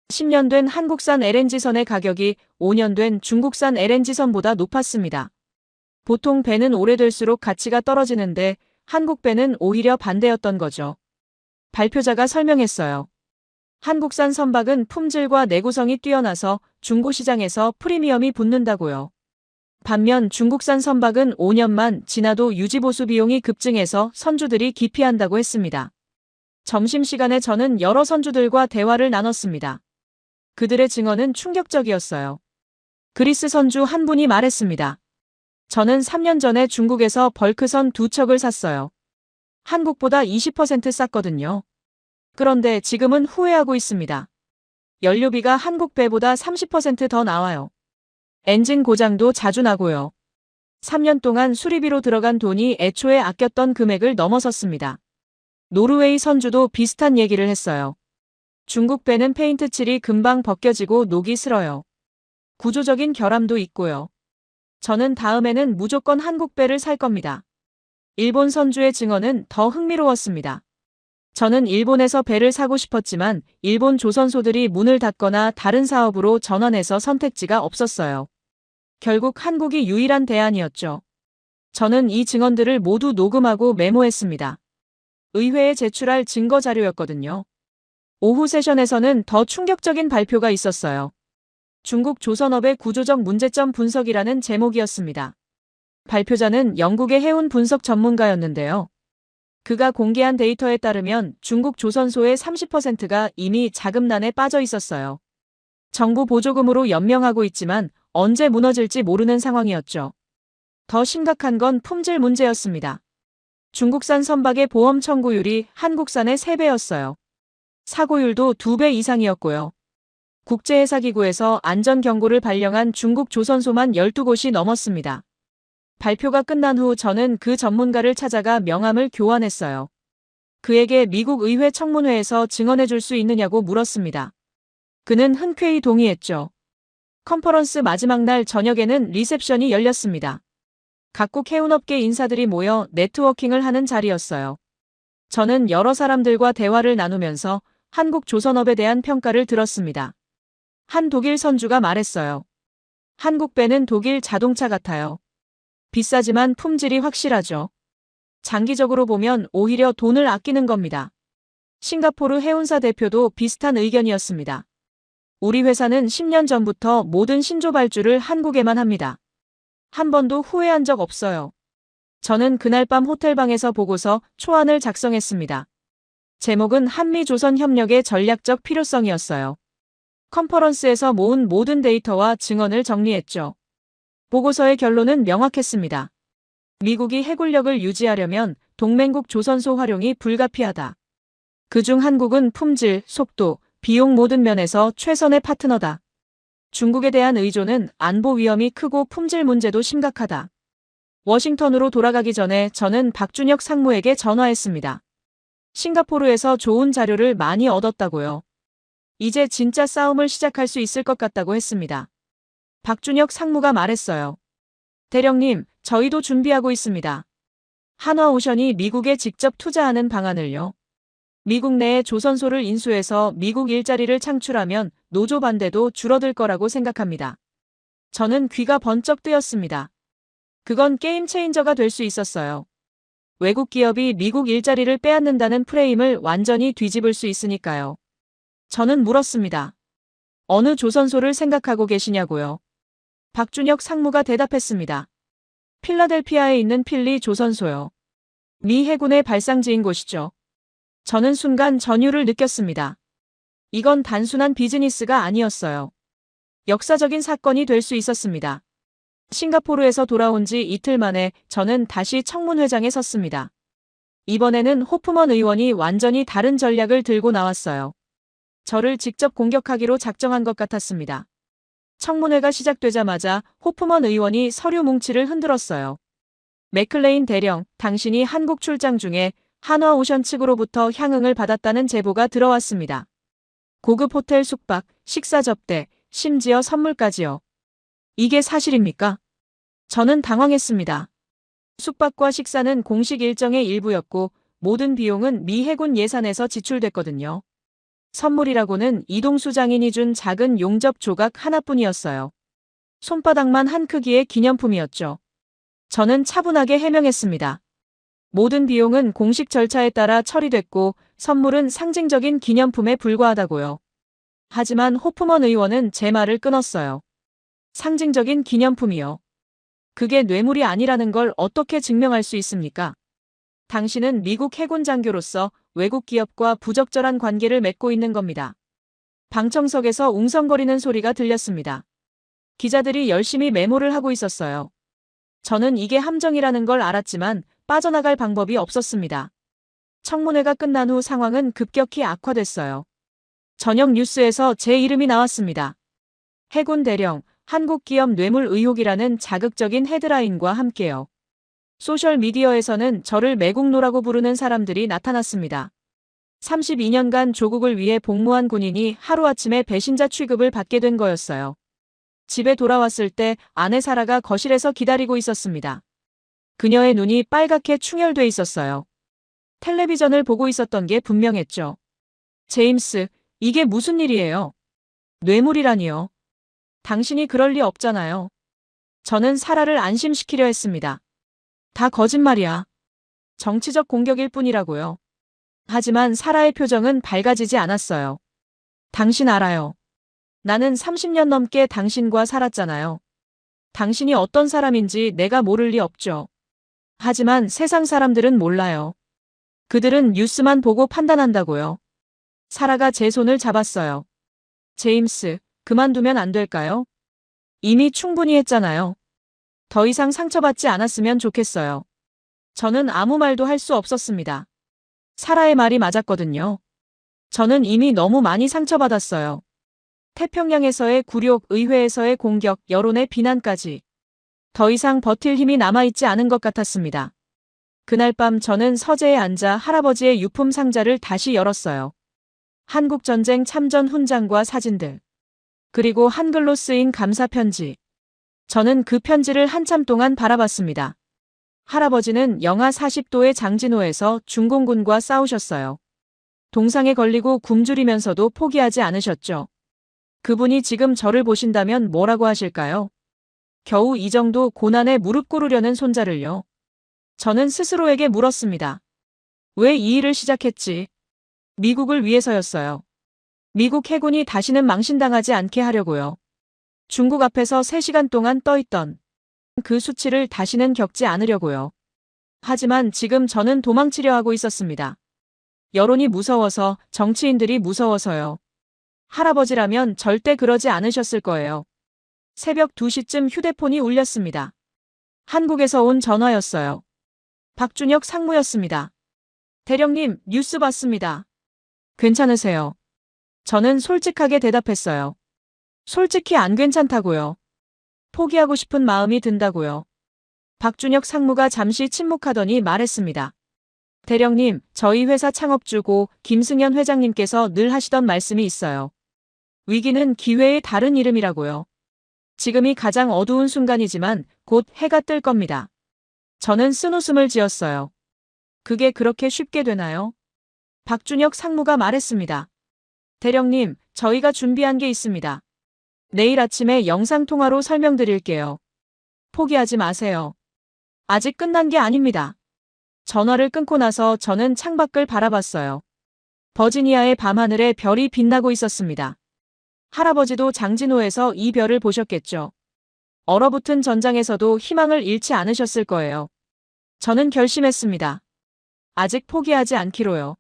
10년 된 한국산 LNG선의 가격이 5년 된 중국산 LNG선보다 높았습니다. 보통 배는 오래될수록 가치가 떨어지는데 한국 배는 오히려 반대였던 거죠. 발표자가 설명했어요. 한국산 선박은 품질과 내구성이 뛰어나서 중고시장에서 프리미엄이 붙는다고요. 반면 중국산 선박은 5년만 지나도 유지보수 비용이 급증해서 선주들이 기피한다고 했습니다. 점심시간에 저는 여러 선주들과 대화를 나눴습니다. 그들의 증언은 충격적이었어요. 그리스 선주 한 분이 말했습니다. 저는 3년 전에 중국에서 벌크선 2척을 샀어요. 한국보다 20% 쌌거든요. 그런데 지금은 후회하고 있습니다. 연료비가 한국 배보다 30% 더 나와요. 엔진 고장도 자주 나고요. 3년 동안 수리비로 들어간 돈이 애초에 아꼈던 금액을 넘어섰습니다. 노르웨이 선주도 비슷한 얘기를 했어요. 중국 배는 페인트 칠이 금방 벗겨지고 녹이 슬어요. 구조적인 결함도 있고요. 저는 다음에는 무조건 한국 배를 살 겁니다. 일본 선주의 증언은 더 흥미로웠습니다. 저는 일본에서 배를 사고 싶었지만 일본 조선소들이 문을 닫거나 다른 사업으로 전환해서 선택지가 없었어요. 결국 한국이 유일한 대안이었죠. 저는 이 증언들을 모두 녹음하고 메모했습니다. 의회에 제출할 증거 자료였거든요. 오후 세션에서는 더 충격적인 발표가 있었어요. 중국 조선업의 구조적 문제점 분석이라는 제목이었습니다. 발표자는 영국의 해운 분석 전문가였는데요. 그가 공개한 데이터에 따르면 중국 조선소의 30%가 이미 자금난에 빠져 있었어요. 정부 보조금으로 연명하고 있지만 언제 무너질지 모르는 상황이었죠. 더 심각한 건 품질 문제였습니다. 중국산 선박의 보험 청구율이 한국산의 3배였어요. 사고율도 2배 이상이었고요. 국제해사기구에서 안전경고를 발령한 중국 조선소만 12곳이 넘었습니다. 발표가 끝난 후 저는 그 전문가를 찾아가 명함을 교환했어요. 그에게 미국 의회 청문회에서 증언해 줄 수 있느냐고 물었습니다. 그는 흔쾌히 동의했죠. 컨퍼런스 마지막 날 저녁에는 리셉션이 열렸습니다. 각국 해운업계 인사들이 모여 네트워킹을 하는 자리였어요. 저는 여러 사람들과 대화를 나누면서 한국 조선업에 대한 평가를 들었습니다. 한 독일 선주가 말했어요. 한국 배는 독일 자동차 같아요. 비싸지만 품질이 확실하죠. 장기적으로 보면 오히려 돈을 아끼는 겁니다. 싱가포르 해운사 대표도 비슷한 의견이었습니다. 우리 회사는 10년 전부터 모든 신조 발주를 한국에만 합니다. 한 번도 후회한 적 없어요. 저는 그날 밤 호텔방에서 보고서 초안을 작성했습니다. 제목은 한미조선 협력의 전략적 필요성이었어요. 컨퍼런스에서 모은 모든 데이터와 증언을 정리했죠. 보고서의 결론은 명확했습니다. 미국이 해군력을 유지하려면 동맹국 조선소 활용이 불가피하다. 그중 한국은 품질, 속도, 비용 모든 면에서 최선의 파트너다. 중국에 대한 의존은 안보 위험이 크고 품질 문제도 심각하다. 워싱턴으로 돌아가기 전에 저는 박준혁 상무에게 전화했습니다. 싱가포르에서 좋은 자료를 많이 얻었다고요. 이제 진짜 싸움을 시작할 수 있을 것 같다고 했습니다. 박준혁 상무가 말했어요. 대령님, 저희도 준비하고 있습니다. 한화오션이 미국에 직접 투자하는 방안을요. 미국 내에 조선소를 인수해서 미국 일자리를 창출하면 노조 반대도 줄어들 거라고 생각합니다. 저는 귀가 번쩍 뜨였습니다. 그건 게임 체인저가 될 수 있었어요. 외국 기업이 미국 일자리를 빼앗는다는 프레임을 완전히 뒤집을 수 있으니까요. 저는 물었습니다. 어느 조선소를 생각하고 계시냐고요. 박준혁 상무가 대답했습니다. 필라델피아에 있는 필리 조선소요. 미 해군의 발상지인 곳이죠. 저는 순간 전율을 느꼈습니다. 이건 단순한 비즈니스가 아니었어요. 역사적인 사건이 될 수 있었습니다. 싱가포르에서 돌아온 지 이틀 만에 저는 다시 청문회장에 섰습니다. 이번에는 호프먼 의원이 완전히 다른 전략을 들고 나왔어요. 저를 직접 공격하기로 작정한 것 같았습니다. 청문회가 시작되자마자 호프먼 의원이 서류 뭉치를 흔들었어요. 맥클레인 대령, 당신이 한국 출장 중에 한화오션 측으로부터 향응을 받았다는 제보가 들어왔습니다. 고급 호텔 숙박, 식사 접대, 심지어 선물까지요. 이게 사실입니까? 저는 당황했습니다. 숙박과 식사는 공식 일정의 일부였고 모든 비용은 미 해군 예산에서 지출됐거든요. 선물이라고는 이동수 장인이 준 작은 용접 조각 하나뿐이었어요. 손바닥만 한 크기의 기념품이었죠. 저는 차분하게 해명했습니다. 모든 비용은 공식 절차에 따라 처리됐고 선물은 상징적인 기념품에 불과하다고요. 하지만 호프먼 의원은 제 말을 끊었어요. 상징적인 기념품이요. 그게 뇌물이 아니라는 걸 어떻게 증명할 수 있습니까? 당신은 미국 해군 장교로서 외국 기업과 부적절한 관계를 맺고 있는 겁니다. 방청석에서 웅성거리는 소리가 들렸습니다. 기자들이 열심히 메모를 하고 있었어요. 저는 이게 함정이라는 걸 알았지만 빠져나갈 방법이 없었습니다. 청문회가 끝난 후 상황은 급격히 악화됐어요. 저녁 뉴스에서 제 이름이 나왔습니다. 해군 대령, 한국 기업 뇌물 의혹이라는 자극적인 헤드라인과 함께요. 소셜미디어에서는 저를 매국노라고 부르는 사람들이 나타났습니다. 32년간 조국을 위해 복무한 군인이 하루아침에 배신자 취급을 받게 된 거였어요. 집에 돌아왔을 때 아내 사라가 거실에서 기다리고 있었습니다. 그녀의 눈이 빨갛게 충혈돼 있었어요. 텔레비전을 보고 있었던 게 분명했죠. 제임스, 이게 무슨 일이에요? 뇌물이라니요. 당신이 그럴 리 없잖아요. 저는 사라를 안심시키려 했습니다. 다 거짓말이야. 정치적 공격일 뿐이라고요. 하지만 사라의 표정은 밝아지지 않았어요. 당신 알아요. 나는 30년 넘게 당신과 살았잖아요. 당신이 어떤 사람인지 내가 모를 리 없죠. 하지만 세상 사람들은 몰라요. 그들은 뉴스만 보고 판단한다고요. 사라가 제 손을 잡았어요. 제임스, 그만두면 안 될까요? 이미 충분히 했잖아요. 더 이상 상처받지 않았으면 좋겠어요. 저는 아무 말도 할 수 없었습니다. 사라의 말이 맞았거든요. 저는 이미 너무 많이 상처받았어요. 태평양에서의 굴욕, 의회에서의 공격, 여론의 비난까지. 더 이상 버틸 힘이 남아있지 않은 것 같았습니다. 그날 밤 저는 서재에 앉아 할아버지의 유품 상자를 다시 열었어요. 한국전쟁 참전 훈장과 사진들. 그리고 한글로 쓰인 감사 편지. 저는 그 편지를 한참 동안 바라봤습니다. 할아버지는 영하 40도의 장진호에서 중공군과 싸우셨어요. 동상에 걸리고 굶주리면서도 포기하지 않으셨죠. 그분이 지금 저를 보신다면 뭐라고 하실까요? 겨우 이 정도 고난에 무릎 꿇으려는 손자를요. 저는 스스로에게 물었습니다. 왜 이 일을 시작했지? 미국을 위해서였어요. 미국 해군이 다시는 망신당하지 않게 하려고요. 중국 앞에서 3시간 동안 떠있던 그 수치를 다시는 겪지 않으려고요. 하지만 지금 저는 도망치려 하고 있었습니다. 여론이 무서워서, 정치인들이 무서워서요. 할아버지라면 절대 그러지 않으셨을 거예요. 새벽 2시쯤 휴대폰이 울렸습니다. 한국에서 온 전화였어요. 박준혁 상무였습니다. 대령님, 뉴스 봤습니다. 괜찮으세요? 저는 솔직하게 대답했어요. 솔직히 안 괜찮다고요. 포기하고 싶은 마음이 든다고요. 박준혁 상무가 잠시 침묵하더니 말했습니다. 대령님, 저희 회사 창업주고 김승현 회장님께서 늘 하시던 말씀이 있어요. 위기는 기회의 다른 이름이라고요. 지금이 가장 어두운 순간이지만 곧 해가 뜰 겁니다. 저는 쓴웃음을 지었어요. 그게 그렇게 쉽게 되나요? 박준혁 상무가 말했습니다. 대령님, 저희가 준비한 게 있습니다. 내일 아침에 영상통화로 설명드릴게요. 포기하지 마세요. 아직 끝난 게 아닙니다. 전화를 끊고 나서 저는 창밖을 바라봤어요. 버지니아의 밤하늘에 별이 빛나고 있었습니다. 할아버지도 장진호에서 이 별을 보셨겠죠. 얼어붙은 전장에서도 희망을 잃지 않으셨을 거예요. 저는 결심했습니다. 아직 포기하지 않기로요.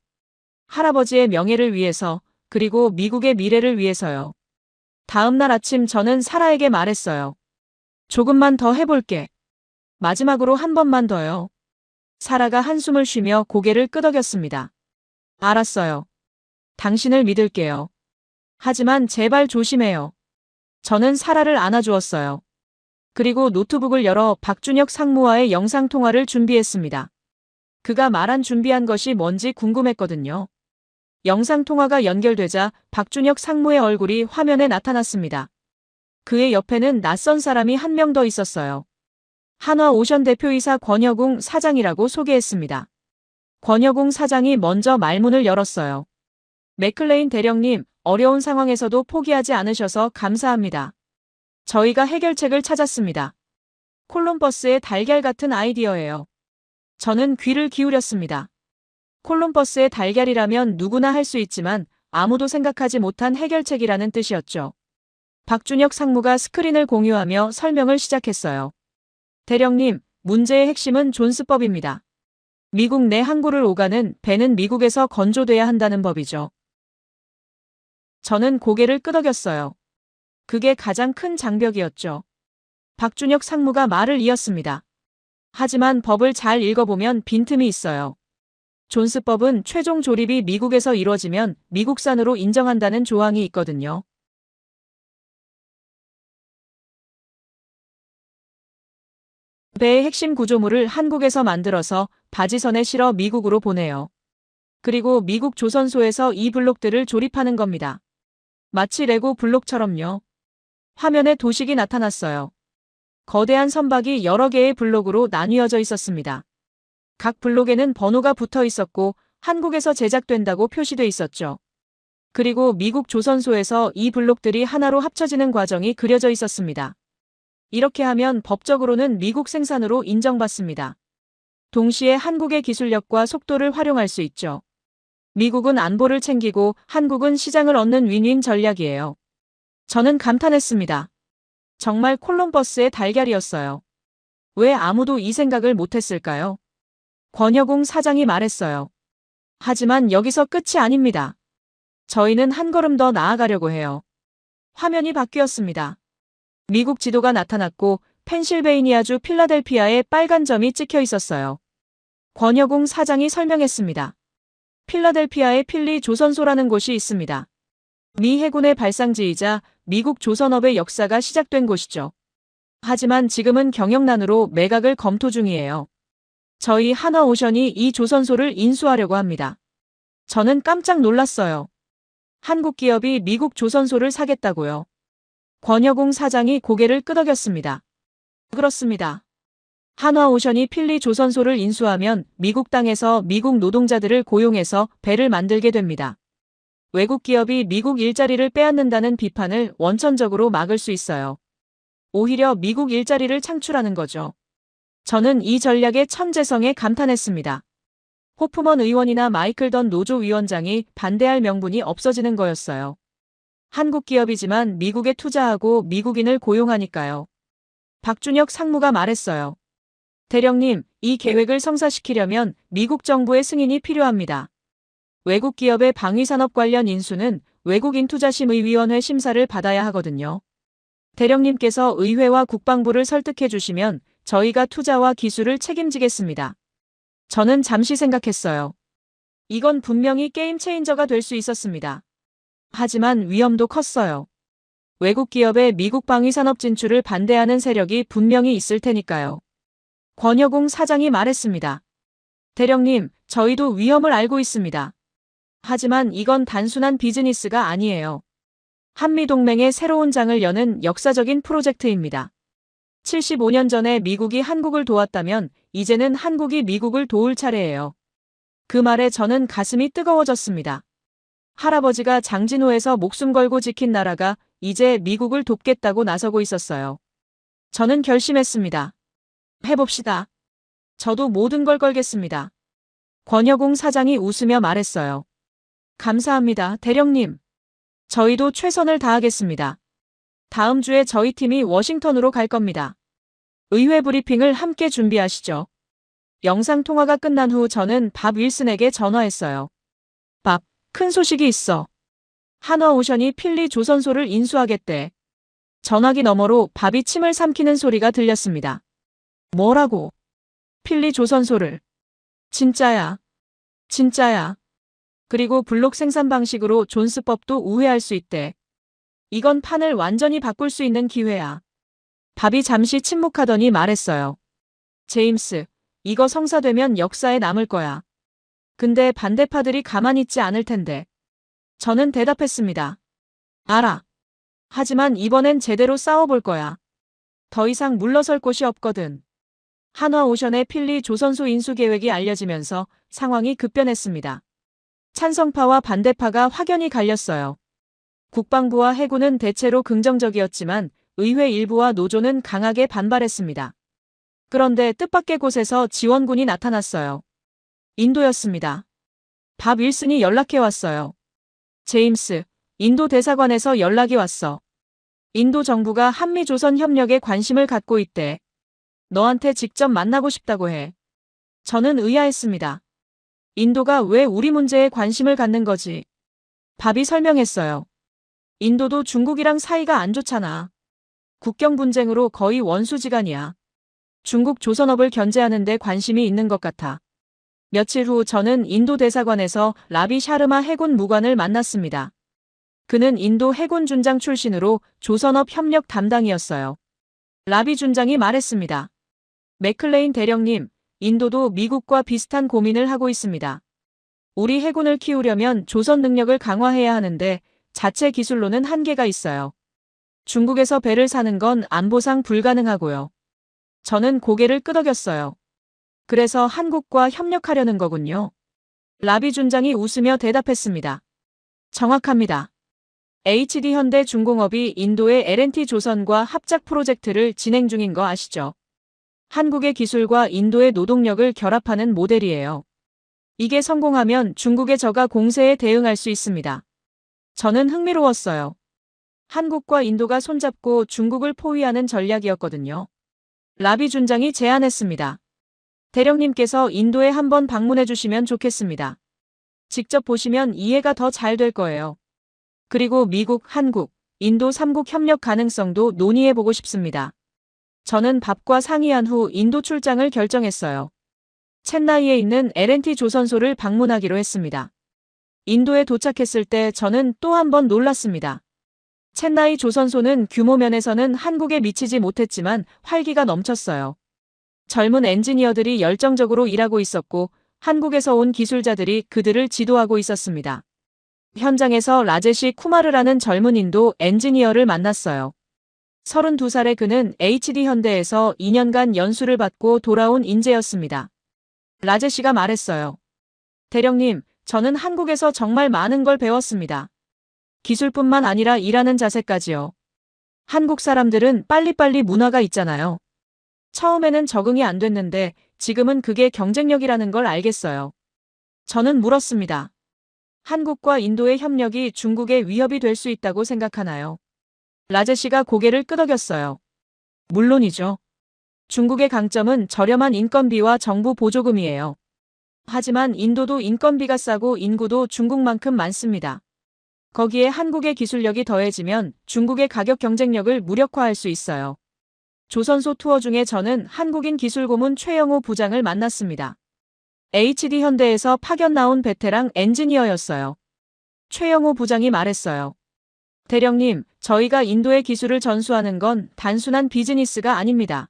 할아버지의 명예를 위해서, 그리고 미국의 미래를 위해서요. 다음 날 아침 저는 사라에게 말했어요. 조금만 더 해볼게. 마지막으로 한 번만 더요. 사라가 한숨을 쉬며 고개를 끄덕였습니다. 알았어요. 당신을 믿을게요. 하지만 제발 조심해요. 저는 사라를 안아주었어요. 그리고 노트북을 열어 박준혁 상무와의 영상통화를 준비했습니다. 그가 말한 준비한 것이 뭔지 궁금했거든요. 영상통화가 연결되자 박준혁 상무의 얼굴이 화면에 나타났습니다. 그의 옆에는 낯선 사람이 한 명 더 있었어요. 한화오션 대표이사 권여궁 사장이라고 소개했습니다. 권여궁 사장이 먼저 말문을 열었어요. 맥클레인 대령님, 어려운 상황에서도 포기하지 않으셔서 감사합니다. 저희가 해결책을 찾았습니다. 콜럼버스의 달걀 같은 아이디어예요. 저는 귀를 기울였습니다. 콜럼버스의 달걀이라면 누구나 할 수 있지만 아무도 생각하지 못한 해결책이라는 뜻이었죠. 박준혁 상무가 스크린을 공유하며 설명을 시작했어요. 대령님, 문제의 핵심은 존스법입니다. 미국 내 항구를 오가는 배는 미국에서 건조돼야 한다는 법이죠. 저는 고개를 끄덕였어요. 그게 가장 큰 장벽이었죠. 박준혁 상무가 말을 이었습니다. 하지만 법을 잘 읽어보면 빈틈이 있어요. 존스법은 최종 조립이 미국에서 이루어지면 미국산으로 인정한다는 조항이 있거든요. 배의 핵심 구조물을 한국에서 만들어서 바지선에 실어 미국으로 보내요. 그리고 미국 조선소에서 이 블록들을 조립하는 겁니다. 마치 레고 블록처럼요. 화면에 도식이 나타났어요. 거대한 선박이 여러 개의 블록으로 나뉘어져 있었습니다. 각 블록에는 번호가 붙어 있었고 한국에서 제작된다고 표시돼 있었죠. 그리고 미국 조선소에서 이 블록들이 하나로 합쳐지는 과정이 그려져 있었습니다. 이렇게 하면 법적으로는 미국 생산으로 인정받습니다. 동시에 한국의 기술력과 속도를 활용할 수 있죠. 미국은 안보를 챙기고 한국은 시장을 얻는 윈윈 전략이에요. 저는 감탄했습니다. 정말 콜럼버스의 달걀이었어요. 왜 아무도 이 생각을 못했을까요? 권여궁 사장이 말했어요. 하지만 여기서 끝이 아닙니다. 저희는 한 걸음 더 나아가려고 해요. 화면이 바뀌었습니다. 미국 지도가 나타났고 펜실베이니아주 필라델피아에 빨간 점이 찍혀 있었어요. 권여궁 사장이 설명했습니다. 필라델피아에 필리 조선소라는 곳이 있습니다. 미 해군의 발상지이자 미국 조선업의 역사가 시작된 곳이죠. 하지만 지금은 경영난으로 매각을 검토 중이에요. 저희 한화오션이 이 조선소를 인수하려고 합니다. 저는 깜짝 놀랐어요. 한국 기업이 미국 조선소를 사겠다고요. 권여궁 사장이 고개를 끄덕였습니다. 그렇습니다. 한화오션이 필리 조선소를 인수하면 미국 땅에서 미국 노동자들을 고용해서 배를 만들게 됩니다. 외국 기업이 미국 일자리를 빼앗는다는 비판을 원천적으로 막을 수 있어요. 오히려 미국 일자리를 창출하는 거죠. 저는 이 전략의 천재성에 감탄했습니다. 호프먼 의원이나 마이클 던 노조 위원장이 반대할 명분이 없어지는 거였어요. 한국 기업이지만 미국에 투자하고 미국인을 고용하니까요. 박준혁 상무가 말했어요. 대령님, 이 계획을 성사시키려면 미국 정부의 승인이 필요합니다. 외국 기업의 방위산업 관련 인수는 외국인투자심의위원회 심사를 받아야 하거든요. 대령님께서 의회와 국방부를 설득해 주시면 저희가 투자와 기술을 책임지겠습니다. 저는 잠시 생각했어요. 이건 분명히 게임 체인저가 될 수 있었습니다. 하지만 위험도 컸어요. 외국 기업의 미국 방위산업 진출을 반대하는 세력이 분명히 있을 테니까요. 권여궁 사장이 말했습니다. 대령님, 저희도 위험을 알고 있습니다. 하지만 이건 단순한 비즈니스가 아니에요. 한미동맹의 새로운 장을 여는 역사적인 프로젝트입니다. 75년 전에 미국이 한국을 도왔다면 이제는 한국이 미국을 도울 차례예요. 그 말에 저는 가슴이 뜨거워졌습니다. 할아버지가 장진호에서 목숨 걸고 지킨 나라가 이제 미국을 돕겠다고 나서고 있었어요. 저는 결심했습니다. 해봅시다. 저도 모든 걸 걸겠습니다. 권여궁 사장이 웃으며 말했어요. 감사합니다, 대령님. 저희도 최선을 다하겠습니다. 다음 주에 저희 팀이 워싱턴으로 갈 겁니다. 의회 브리핑을 함께 준비하시죠. 영상통화가 끝난 후 저는 밥 윌슨에게 전화했어요. 밥, 큰 소식이 있어. 한화오션이 필리 조선소를 인수하겠대. 전화기 너머로 밥이 침을 삼키는 소리가 들렸습니다. 뭐라고? 필리 조선소를. 진짜야. 진짜야. 그리고 블록 생산 방식으로 존스법도 우회할 수 있대. 이건 판을 완전히 바꿀 수 있는 기회야. 밥이 잠시 침묵하더니 말했어요. 제임스, 이거 성사되면 역사에 남을 거야. 근데 반대파들이 가만히 있지 않을 텐데. 저는 대답했습니다. 알아. 하지만 이번엔 제대로 싸워볼 거야. 더 이상 물러설 곳이 없거든. 한화오션의 필리 조선소 인수 계획이 알려지면서 상황이 급변했습니다. 찬성파와 반대파가 확연히 갈렸어요. 국방부와 해군은 대체로 긍정적이었지만 의회 일부와 노조는 강하게 반발했습니다. 그런데 뜻밖의 곳에서 지원군이 나타났어요. 인도였습니다. 밥 윌슨이 연락해 왔어요. 제임스, 인도 대사관에서 연락이 왔어. 인도 정부가 한미조선 협력에 관심을 갖고 있대. 너한테 직접 만나고 싶다고 해. 저는 의아했습니다. 인도가 왜 우리 문제에 관심을 갖는 거지? 밥이 설명했어요. 인도도 중국이랑 사이가 안 좋잖아. 국경 분쟁으로 거의 원수지간이야. 중국 조선업을 견제하는 데 관심이 있는 것 같아. 며칠 후 저는 인도 대사관에서 라비 샤르마 해군 무관을 만났습니다. 그는 인도 해군 준장 출신으로 조선업 협력 담당이었어요. 라비 준장이 말했습니다. 맥클레인 대령님, 인도도 미국과 비슷한 고민을 하고 있습니다. 우리 해군을 키우려면 조선 능력을 강화해야 하는데 자체 기술로는 한계가 있어요. 중국에서 배를 사는 건 안보상 불가능하고요. 저는 고개를 끄덕였어요. 그래서 한국과 협력하려는 거군요. 라비 준장이 웃으며 대답했습니다. 정확합니다. HD현대중공업이 인도의 L&T 조선과 합작 프로젝트를 진행 중인 거 아시죠? 한국의 기술과 인도의 노동력을 결합하는 모델이에요. 이게 성공하면 중국의 저가 공세에 대응할 수 있습니다. 저는 흥미로웠어요. 한국과 인도가 손잡고 중국을 포위하는 전략이었거든요. 라비 준장이 제안했습니다. 대령님께서 인도에 한번 방문해 주시면 좋겠습니다. 직접 보시면 이해가 더 잘 될 거예요. 그리고 미국, 한국, 인도 3국 협력 가능성도 논의해보고 싶습니다. 저는 밥과 상의한 후 인도 출장을 결정했어요. 첸나이에 있는 L&T 조선소를 방문하기로 했습니다. 인도에 도착했을 때 저는 또 한 번 놀랐습니다. 첸나이 조선소는 규모 면에서는 한국에 미치지 못했지만 활기가 넘쳤어요. 젊은 엔지니어들이 열정적으로 일하고 있었고 한국에서 온 기술자들이 그들을 지도하고 있었습니다. 현장에서 라제시 쿠마르라는 젊은 인도 엔지니어를 만났어요. 32살의 그는 HD현대에서 2년간 연수를 받고 돌아온 인재였습니다. 라제시가 말했어요. 대령님, 저는 한국에서 정말 많은 걸 배웠습니다. 기술뿐만 아니라 일하는 자세까지요. 한국 사람들은 빨리빨리 문화가 있잖아요. 처음에는 적응이 안 됐는데 지금은 그게 경쟁력이라는 걸 알겠어요. 저는 물었습니다. 한국과 인도의 협력이 중국의 위협이 될 수 있다고 생각하나요? 라제시가 고개를 끄덕였어요. 물론이죠. 중국의 강점은 저렴한 인건비와 정부 보조금이에요. 하지만 인도도 인건비가 싸고 인구도 중국만큼 많습니다. 거기에 한국의 기술력이 더해지면 중국의 가격 경쟁력을 무력화할 수 있어요. 조선소 투어 중에 저는 한국인 기술고문 최영호 부장을 만났습니다. HD 현대에서 파견 나온 베테랑 엔지니어였어요. 최영호 부장이 말했어요. 대령님, 저희가 인도의 기술을 전수하는 건 단순한 비즈니스가 아닙니다.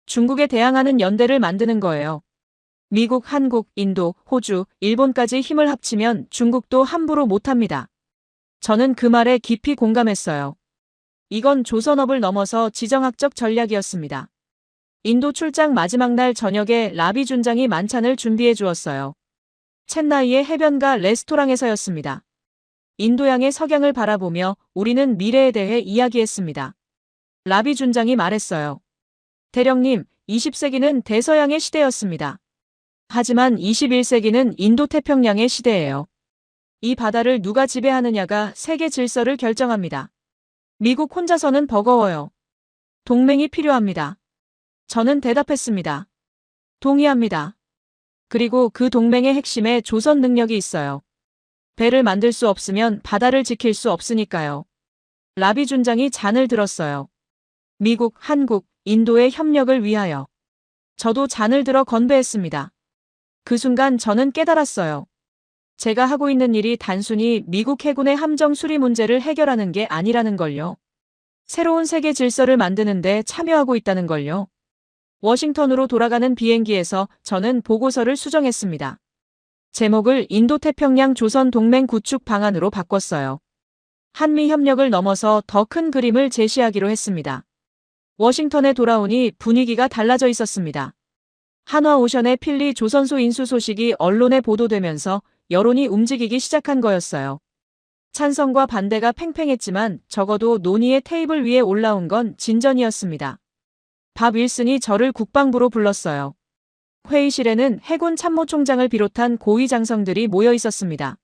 중국에 대항하는 연대를 만드는 거예요. 미국, 한국, 인도, 호주, 일본까지 힘을 합치면 중국도 함부로 못합니다. 저는 그 말에 깊이 공감했어요. 이건 조선업을 넘어서 지정학적 전략이었습니다. 인도 출장 마지막 날 저녁에 라비 준장이 만찬을 준비해 주었어요. 첸나이의 해변가 레스토랑에서였습니다. 인도양의 석양을 바라보며 우리는 미래에 대해 이야기했습니다. 라비 준장이 말했어요. 대령님, 20세기는 대서양의 시대였습니다. 하지만 21세기는 인도태평양의 시대예요. 이 바다를 누가 지배하느냐가 세계 질서를 결정합니다. 미국 혼자서는 버거워요. 동맹이 필요합니다. 저는 대답했습니다. 동의합니다. 그리고 그 동맹의 핵심에 조선 능력이 있어요. 배를 만들 수 없으면 바다를 지킬 수 없으니까요. 라비 준장이 잔을 들었어요. 미국, 한국, 인도의 협력을 위하여. 저도 잔을 들어 건배했습니다. 그 순간 저는 깨달았어요. 제가 하고 있는 일이 단순히 미국 해군의 함정 수리 문제를 해결하는 게 아니라는 걸요. 새로운 세계 질서를 만드는데 참여하고 있다는 걸요. 워싱턴으로 돌아가는 비행기에서 저는 보고서를 수정했습니다. 제목을 인도태평양 조선 동맹 구축 방안으로 바꿨어요. 한미 협력을 넘어서 더 큰 그림을 제시하기로 했습니다. 워싱턴에 돌아오니 분위기가 달라져 있었습니다. 한화오션의 필리 조선소 인수 소식이 언론에 보도되면서 여론이 움직이기 시작한 거였어요. 찬성과 반대가 팽팽했지만 적어도 논의의 테이블 위에 올라온 건 진전이었습니다. 밥 윌슨이 저를 국방부로 불렀어요. 회의실에는 해군 참모총장을 비롯한 고위 장성들이 모여 있었습니다.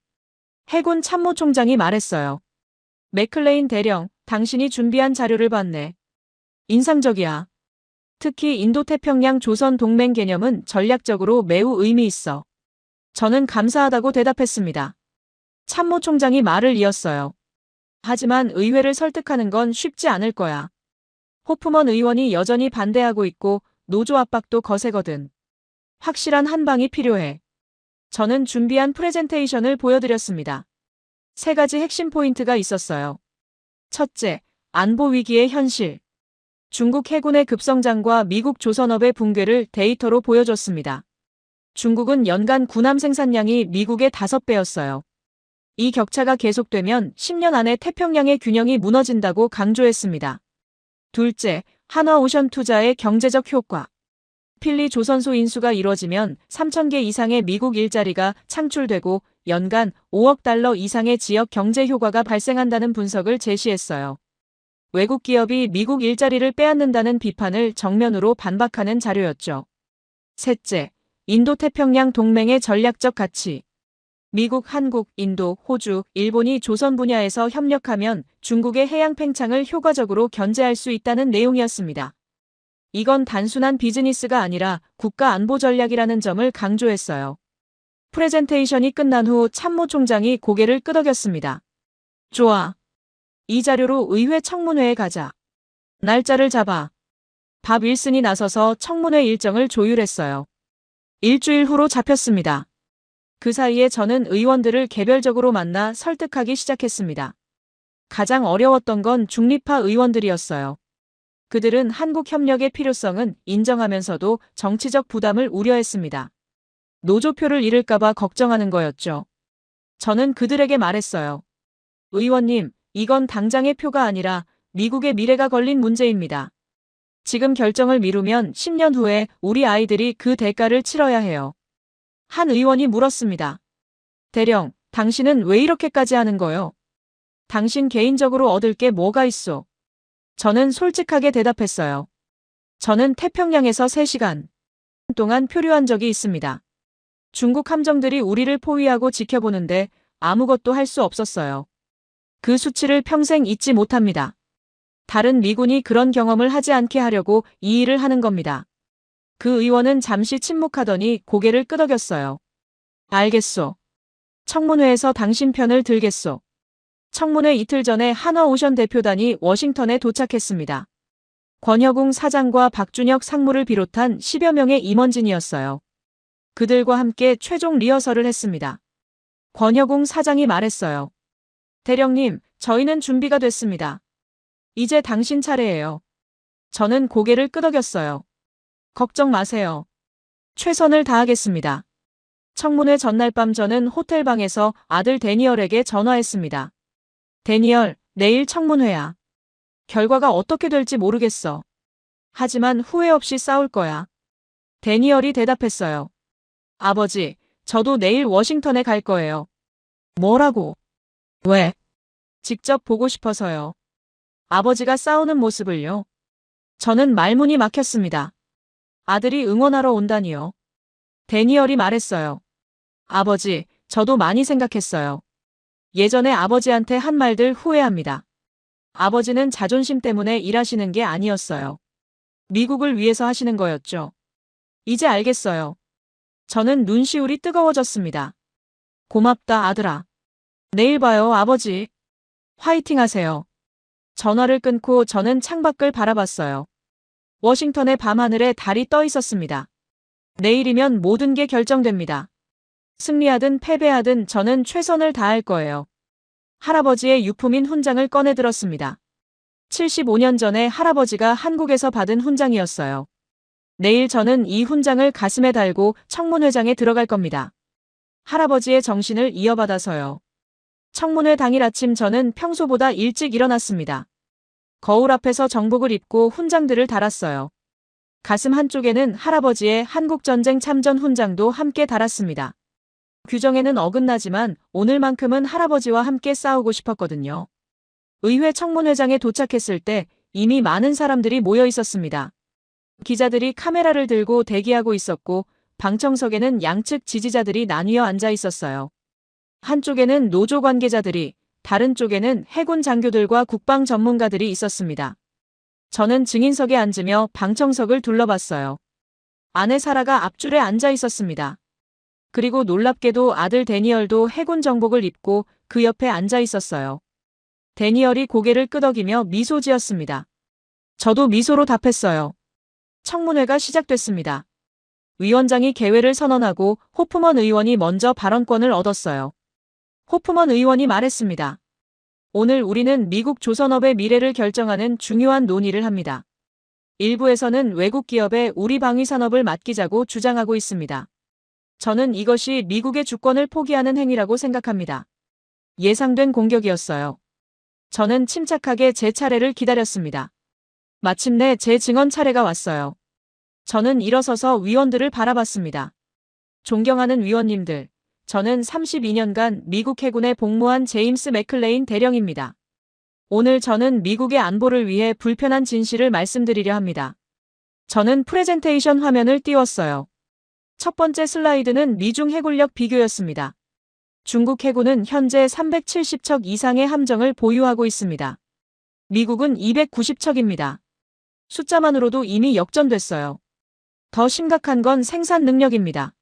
해군 참모총장이 말했어요. 맥클레인 대령, 당신이 준비한 자료를 봤네. 인상적이야. 특히 인도태평양 조선 동맹 개념은 전략적으로 매우 의미 있어. 저는 감사하다고 대답했습니다. 참모총장이 말을 이었어요. 하지만 의회를 설득하는 건 쉽지 않을 거야. 호프먼 의원이 여전히 반대하고 있고 노조 압박도 거세거든. 확실한 한방이 필요해. 저는 준비한 프레젠테이션을 보여드렸습니다. 3가지 핵심 포인트가 있었어요. 첫째, 안보 위기의 현실. 중국 해군의 급성장과 미국 조선업의 붕괴를 데이터로 보여줬습니다. 중국은 연간 군함 생산량이 미국의 5배였어요. 이 격차가 계속되면 10년 안에 태평양의 균형이 무너진다고 강조했습니다. 둘째, 한화오션 투자의 경제적 효과. 필리 조선소 인수가 이뤄지면 3,000개 이상의 미국 일자리가 창출되고 연간 5억 달러 이상의 지역 경제 효과가 발생한다는 분석을 제시했어요. 외국 기업이 미국 일자리를 빼앗는다는 비판을 정면으로 반박하는 자료였죠. 셋째, 인도태평양 동맹의 전략적 가치. 미국, 한국, 인도, 호주, 일본이 조선 분야에서 협력하면 중국의 해양 팽창을 효과적으로 견제할 수 있다는 내용이었습니다. 이건 단순한 비즈니스가 아니라 국가 안보 전략이라는 점을 강조했어요. 프레젠테이션이 끝난 후 참모총장이 고개를 끄덕였습니다. 좋아. 이 자료로 의회 청문회에 가자. 날짜를 잡아. 밥 윌슨이 나서서 청문회 일정을 조율했어요. 일주일 후로 잡혔습니다. 그 사이에 저는 의원들을 개별적으로 만나 설득하기 시작했습니다. 가장 어려웠던 건 중립파 의원들이었어요. 그들은 한국 협력의 필요성은 인정하면서도 정치적 부담을 우려했습니다. 노조표를 잃을까봐 걱정하는 거였죠. 저는 그들에게 말했어요. 의원님, 이건 당장의 표가 아니라 미국의 미래가 걸린 문제입니다. 지금 결정을 미루면 10년 후에 우리 아이들이 그 대가를 치러야 해요. 한 의원이 물었습니다. 대령, 당신은 왜 이렇게까지 하는 거요? 당신 개인적으로 얻을 게 뭐가 있어? 저는 솔직하게 대답했어요. 저는 태평양에서 3시간 동안 표류한 적이 있습니다. 중국 함정들이 우리를 포위하고 지켜보는데 아무것도 할 수 없었어요. 그 수치를 평생 잊지 못합니다. 다른 미군이 그런 경험을 하지 않게 하려고 이 일을 하는 겁니다. 그 의원은 잠시 침묵하더니 고개를 끄덕였어요. 알겠소. 청문회에서 당신 편을 들겠소. 청문회 이틀 전에 한화오션 대표단이 워싱턴에 도착했습니다. 권혁웅 사장과 박준혁 상무를 비롯한 10여 명의 임원진이었어요. 그들과 함께 최종 리허설을 했습니다. 권혁웅 사장이 말했어요. 대령님, 저희는 준비가 됐습니다. 이제 당신 차례예요. 저는 고개를 끄덕였어요. 걱정 마세요. 최선을 다하겠습니다. 청문회 전날 밤 저는 호텔방에서 아들 데니얼에게 전화했습니다. 데니얼, 내일 청문회야. 결과가 어떻게 될지 모르겠어. 하지만 후회 없이 싸울 거야. 데니얼이 대답했어요. 아버지, 저도 내일 워싱턴에 갈 거예요. 뭐라고? 왜? 직접 보고 싶어서요. 아버지가 싸우는 모습을요. 저는 말문이 막혔습니다. 아들이 응원하러 온다니요. 데니얼이 말했어요. 아버지, 저도 많이 생각했어요. 예전에 아버지한테 한 말들 후회합니다. 아버지는 자존심 때문에 일하시는 게 아니었어요. 미국을 위해서 하시는 거였죠. 이제 알겠어요. 저는 눈시울이 뜨거워졌습니다. 고맙다, 아들아. 내일 봐요, 아버지. 화이팅 하세요. 전화를 끊고 저는 창밖을 바라봤어요. 워싱턴의 밤하늘에 달이 떠 있었습니다. 내일이면 모든 게 결정됩니다. 승리하든 패배하든 저는 최선을 다할 거예요. 할아버지의 유품인 훈장을 꺼내 들었습니다. 75년 전에 할아버지가 한국에서 받은 훈장이었어요. 내일 저는 이 훈장을 가슴에 달고 청문회장에 들어갈 겁니다. 할아버지의 정신을 이어받아서요. 청문회 당일 아침 저는 평소보다 일찍 일어났습니다. 거울 앞에서 정복을 입고 훈장들을 달았어요. 가슴 한쪽에는 할아버지의 한국전쟁 참전 훈장도 함께 달았습니다. 규정에는 어긋나지만 오늘만큼은 할아버지와 함께 싸우고 싶었거든요. 의회 청문회장에 도착했을 때 이미 많은 사람들이 모여 있었습니다. 기자들이 카메라를 들고 대기하고 있었고 방청석에는 양측 지지자들이 나뉘어 앉아 있었어요. 한쪽에는 노조 관계자들이, 다른 쪽에는 해군 장교들과 국방 전문가들이 있었습니다. 저는 증인석에 앉으며 방청석을 둘러봤어요. 아내 사라가 앞줄에 앉아 있었습니다. 그리고 놀랍게도 아들 데니얼도 해군 정복을 입고 그 옆에 앉아 있었어요. 데니얼이 고개를 끄덕이며 미소 지었습니다. 저도 미소로 답했어요. 청문회가 시작됐습니다. 위원장이 개회를 선언하고 호프먼 의원이 먼저 발언권을 얻었어요. 호프먼 의원이 말했습니다. 오늘 우리는 미국 조선업의 미래를 결정하는 중요한 논의를 합니다. 일부에서는 외국 기업에 우리 방위산업을 맡기자고 주장하고 있습니다. 저는 이것이 미국의 주권을 포기하는 행위라고 생각합니다. 예상된 공격이었어요. 저는 침착하게 제 차례를 기다렸습니다. 마침내 제 증언 차례가 왔어요. 저는 일어서서 위원들을 바라봤습니다. 존경하는 위원님들, 저는 32년간 미국 해군에 복무한 제임스 맥클레인 대령입니다. 오늘 저는 미국의 안보를 위해 불편한 진실을 말씀드리려 합니다. 저는 프레젠테이션 화면을 띄웠어요. 첫 번째 슬라이드는 미중 해군력 비교였습니다. 중국 해군은 현재 370척 이상의 함정을 보유하고 있습니다. 미국은 290척입니다. 숫자만으로도 이미 역전됐어요. 더 심각한 건 생산 능력입니다.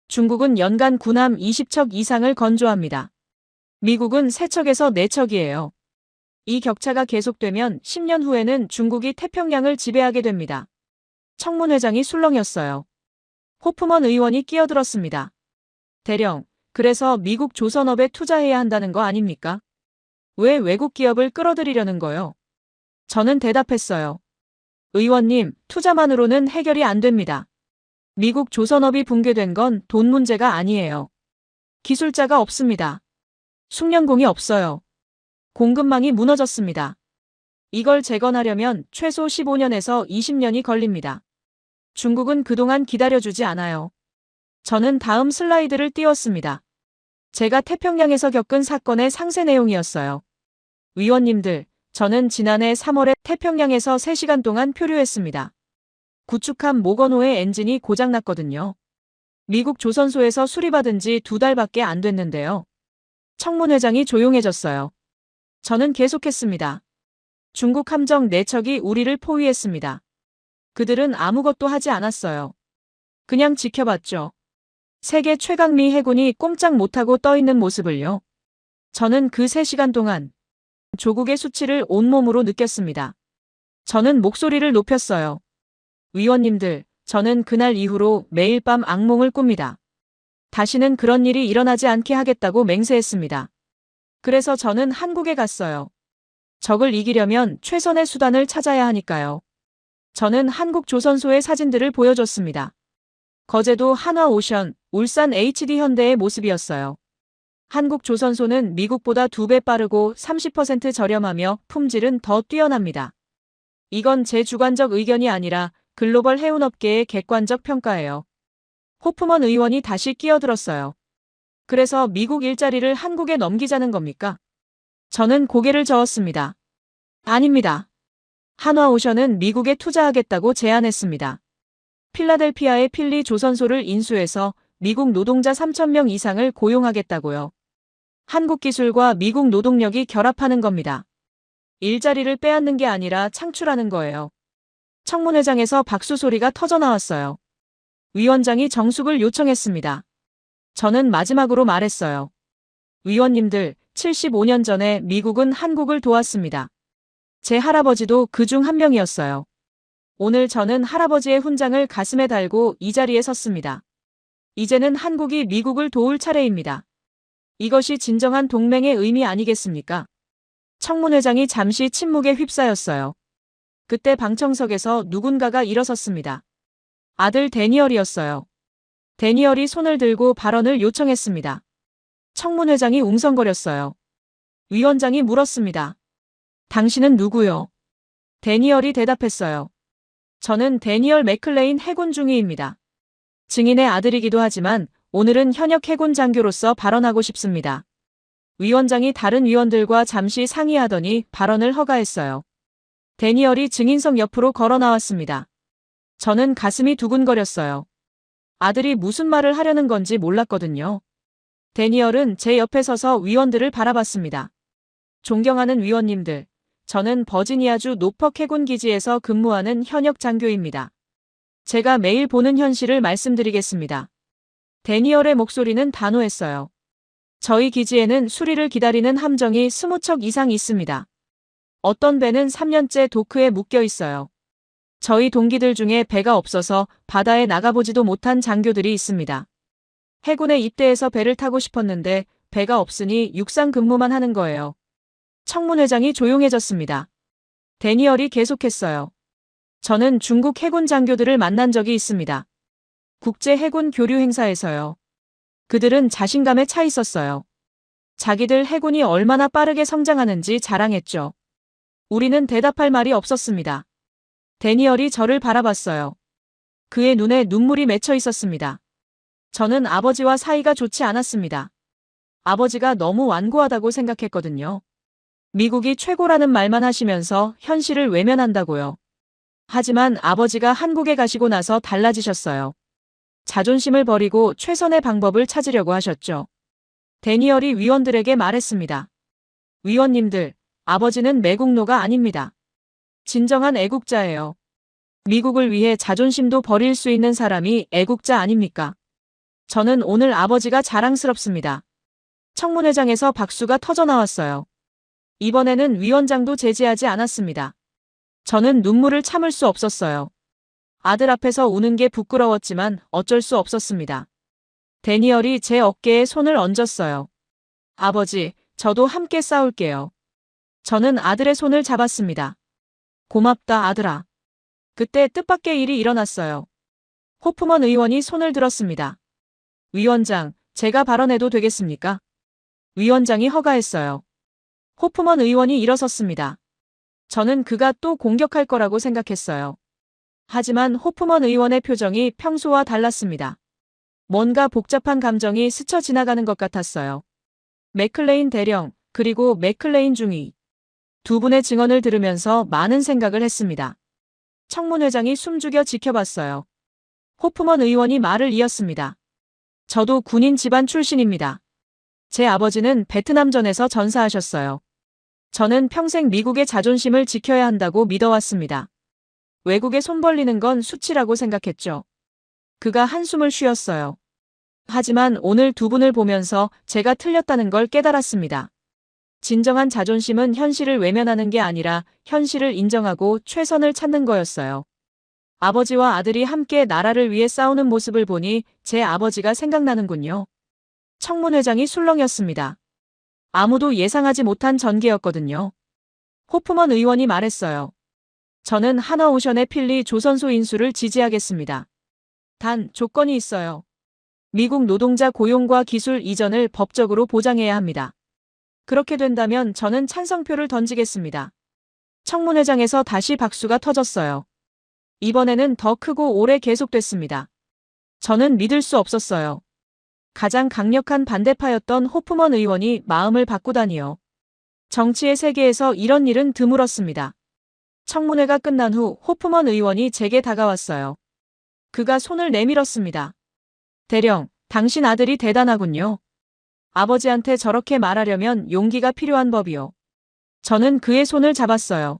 중국은 연간 군함 20척 이상을 건조합니다. 미국은 3척에서 4척이에요. 이 격차가 계속되면 10년 후에는 중국이 태평양을 지배하게 됩니다. 청문회장이 술렁였어요. 호프먼 의원이 끼어들었습니다. 대령, 그래서 미국 조선업에 투자해야 한다는 거 아닙니까? 왜 외국 기업을 끌어들이려는 거요? 저는 대답했어요. 의원님, 투자만으로는 해결이 안 됩니다. 미국 조선업이 붕괴된 건 돈 문제가 아니에요. 기술자가 없습니다. 숙련공이 없어요. 공급망이 무너졌습니다. 이걸 재건하려면 최소 15년에서 20년이 걸립니다. 중국은 그동안 기다려주지 않아요. 저는 다음 슬라이드를 띄웠습니다. 제가 태평양에서 겪은 사건의 상세 내용이었어요. 위원님들, 저는 지난해 3월에 태평양에서 3시간 동안 표류했습니다. 구축함 모건호의 엔진이 고장났거든요. 미국 조선소에서 수리받은 지 2달밖에 안 됐는데요. 청문회장이 조용해졌어요. 저는 계속했습니다. 중국 함정 4척이 우리를 포위했습니다. 그들은 아무것도 하지 않았어요. 그냥 지켜봤죠. 세계 최강미 해군이 꼼짝 못하고 떠있는 모습을요. 저는 그 3시간 동안 조국의 수치를 온몸으로 느꼈습니다. 저는 목소리를 높였어요. 위원님들, 저는 그날 이후로 매일 밤 악몽을 꿉니다. 다시는 그런 일이 일어나지 않게 하겠다고 맹세했습니다. 그래서 저는 한국에 갔어요. 적을 이기려면 최선의 수단을 찾아야 하니까요. 저는 한국 조선소의 사진들을 보여줬습니다. 거제도 한화오션, 울산 HD현대의 모습이었어요. 한국 조선소는 미국보다 2배 빠르고 30% 저렴하며 품질은 더 뛰어납니다. 이건 제 주관적 의견이 아니라 글로벌 해운업계의 객관적 평가예요. 호프먼 의원이 다시 끼어들었어요. 그래서 미국 일자리를 한국에 넘기자는 겁니까? 저는 고개를 저었습니다. 아닙니다. 한화오션은 미국에 투자하겠다고 제안했습니다. 필라델피아의 필리 조선소를 인수해서 미국 노동자 3,000명 이상을 고용하겠다고요. 한국 기술과 미국 노동력이 결합하는 겁니다. 일자리를 빼앗는 게 아니라 창출하는 거예요. 청문회장에서 박수 소리가 터져나왔어요. 위원장이 정숙을 요청했습니다. 저는 마지막으로 말했어요. 위원님들, 75년 전에 미국은 한국을 도왔습니다. 제 할아버지도 그중 한 명이었어요. 오늘 저는 할아버지의 훈장을 가슴에 달고 이 자리에 섰습니다. 이제는 한국이 미국을 도울 차례입니다. 이것이 진정한 동맹의 의미 아니겠습니까? 청문회장이 잠시 침묵에 휩싸였어요. 그때 방청석에서 누군가가 일어섰습니다. 아들 데니얼이었어요. 데니얼이 손을 들고 발언을 요청했습니다. 청문회장이 웅성거렸어요. 위원장이 물었습니다. 당신은 누구요? 데니얼이 대답했어요. 저는 데니얼 맥클레인 해군 중위입니다. 증인의 아들이기도 하지만 오늘은 현역 해군 장교로서 발언하고 싶습니다. 위원장이 다른 위원들과 잠시 상의하더니 발언을 허가했어요. 데니얼이 증인석 옆으로 걸어 나왔습니다. 저는 가슴이 두근거렸어요. 아들이 무슨 말을 하려는 건지 몰랐거든요. 데니얼은 제 옆에 서서 위원들을 바라봤습니다. 존경하는 위원님들, 저는 버지니아주 노퍽 해군기지에서 근무하는 현역 장교입니다. 제가 매일 보는 현실을 말씀드리겠습니다. 데니얼의 목소리는 단호했어요. 저희 기지에는 수리를 기다리는 함정이 20척 이상 있습니다. 어떤 배는 3년째 도크에 묶여 있어요. 저희 동기들 중에 배가 없어서 바다에 나가보지도 못한 장교들이 있습니다. 해군에 입대해서 배를 타고 싶었는데 배가 없으니 육상 근무만 하는 거예요. 청문회장이 조용해졌습니다. 데니얼이 계속했어요. 저는 중국 해군 장교들을 만난 적이 있습니다. 국제 해군 교류 행사에서요. 그들은 자신감에 차 있었어요. 자기들 해군이 얼마나 빠르게 성장하는지 자랑했죠. 우리는 대답할 말이 없었습니다. 데니얼이 저를 바라봤어요. 그의 눈에 눈물이 맺혀 있었습니다. 저는 아버지와 사이가 좋지 않았습니다. 아버지가 너무 완고하다고 생각했거든요. 미국이 최고라는 말만 하시면서 현실을 외면한다고요. 하지만 아버지가 한국에 가시고 나서 달라지셨어요. 자존심을 버리고 최선의 방법을 찾으려고 하셨죠. 데니얼이 위원들에게 말했습니다. 위원님들, 아버지는 매국노가 아닙니다. 진정한 애국자예요. 미국을 위해 자존심도 버릴 수 있는 사람이 애국자 아닙니까? 저는 오늘 아버지가 자랑스럽습니다. 청문회장에서 박수가 터져나왔어요. 이번에는 위원장도 제지하지 않았습니다. 저는 눈물을 참을 수 없었어요. 아들 앞에서 우는 게 부끄러웠지만 어쩔 수 없었습니다. 데니얼이 제 어깨에 손을 얹었어요. 아버지, 저도 함께 싸울게요. 저는 아들의 손을 잡았습니다. 고맙다, 아들아. 그때 뜻밖의 일이 일어났어요. 호프먼 의원이 손을 들었습니다. 위원장, 제가 발언해도 되겠습니까? 위원장이 허가했어요. 호프먼 의원이 일어섰습니다. 저는 그가 또 공격할 거라고 생각했어요. 하지만 호프먼 의원의 표정이 평소와 달랐습니다. 뭔가 복잡한 감정이 스쳐 지나가는 것 같았어요. 맥클레인 대령, 그리고 맥클레인 중위. 두 분의 증언을 들으면서 많은 생각을 했습니다. 청문회장이 숨죽여 지켜봤어요. 호프먼 의원이 말을 이었습니다. 저도 군인 집안 출신입니다. 제 아버지는 베트남전에서 전사하셨어요. 저는 평생 미국의 자존심을 지켜야 한다고 믿어왔습니다. 외국에 손 벌리는 건 수치라고 생각했죠. 그가 한숨을 쉬었어요. 하지만 오늘 두 분을 보면서 제가 틀렸다는 걸 깨달았습니다. 진정한 자존심은 현실을 외면하는 게 아니라 현실을 인정하고 최선을 찾는 거였어요. 아버지와 아들이 함께 나라를 위해 싸우는 모습을 보니 제 아버지가 생각나는군요. 청문회장이 술렁였습니다. 아무도 예상하지 못한 전개였거든요. 호프먼 의원이 말했어요. 저는 하나오션의 필리 조선소 인수를 지지하겠습니다. 단 조건이 있어요. 미국 노동자 고용과 기술 이전을 법적으로 보장해야 합니다. 그렇게 된다면 저는 찬성표를 던지겠습니다. 청문회장에서 다시 박수가 터졌어요. 이번에는 더 크고 오래 계속됐습니다. 저는 믿을 수 없었어요. 가장 강력한 반대파였던 호프먼 의원이 마음을 바꾸다니요. 정치의 세계에서 이런 일은 드물었습니다. 청문회가 끝난 후 호프먼 의원이 제게 다가왔어요. 그가 손을 내밀었습니다. 대령, 당신 아들이 대단하군요. 아버지한테 저렇게 말하려면 용기가 필요한 법이요. 저는 그의 손을 잡았어요.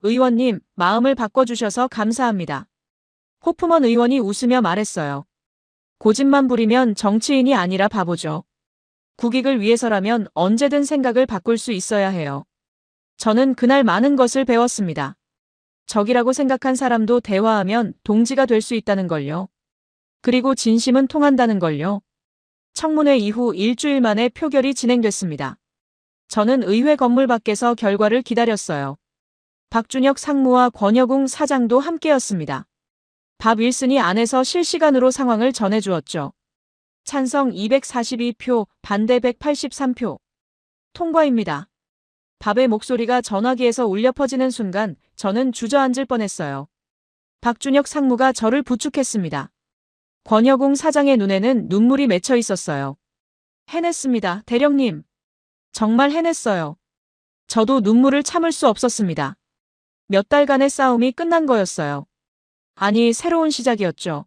의원님, 마음을 바꿔주셔서 감사합니다. 호프먼 의원이 웃으며 말했어요. 고집만 부리면 정치인이 아니라 바보죠. 국익을 위해서라면 언제든 생각을 바꿀 수 있어야 해요. 저는 그날 많은 것을 배웠습니다. 적이라고 생각한 사람도 대화하면 동지가 될 수 있다는 걸요. 그리고 진심은 통한다는 걸요. 청문회 이후 일주일 만에 표결이 진행됐습니다. 저는 의회 건물 밖에서 결과를 기다렸어요. 박준혁 상무와 권여궁 사장도 함께였습니다. 밥 윌슨이 안에서 실시간으로 상황을 전해주었죠. 찬성 242표, 반대 183표. 통과입니다. 밥의 목소리가 전화기에서 울려 퍼지는 순간 저는 주저앉을 뻔했어요. 박준혁 상무가 저를 부축했습니다. 권여궁 사장의 눈에는 눈물이 맺혀 있었어요. 해냈습니다, 대령님. 정말 해냈어요. 저도 눈물을 참을 수 없었습니다. 몇 달간의 싸움이 끝난 거였어요. 아니, 새로운 시작이었죠.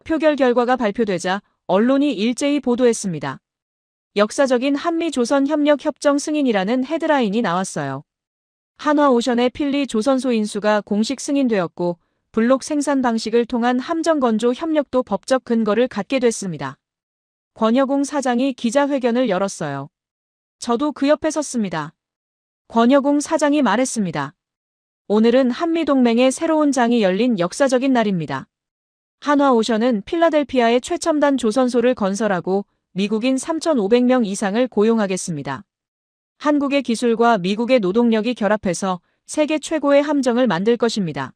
표결 결과가 발표되자 언론이 일제히 보도했습니다. 역사적인 한미-조선-협력-협정 승인이라는 헤드라인이 나왔어요. 한화오션의 필리 조선소 인수가 공식 승인되었고 블록 생산 방식을 통한 함정 건조 협력도 법적 근거를 갖게 됐습니다. 권여궁 사장이 기자회견을 열었어요. 저도 그 옆에 섰습니다. 권여궁 사장이 말했습니다. 오늘은 한미동맹의 새로운 장이 열린 역사적인 날입니다. 한화오션은 필라델피아에 최첨단 조선소를 건설하고 미국인 3,500명 이상을 고용하겠습니다. 한국의 기술과 미국의 노동력이 결합해서 세계 최고의 함정을 만들 것입니다.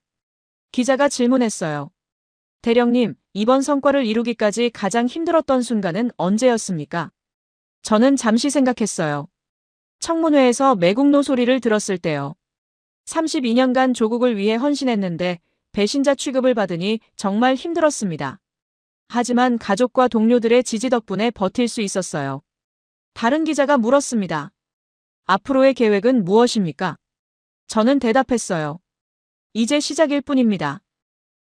기자가 질문했어요. 대령님, 이번 성과를 이루기까지 가장 힘들었던 순간은 언제였습니까? 저는 잠시 생각했어요. 청문회에서 매국노 소리를 들었을 때요. 32년간 조국을 위해 헌신했는데 배신자 취급을 받으니 정말 힘들었습니다. 하지만 가족과 동료들의 지지 덕분에 버틸 수 있었어요. 다른 기자가 물었습니다. 앞으로의 계획은 무엇입니까? 저는 대답했어요. 이제 시작일 뿐입니다.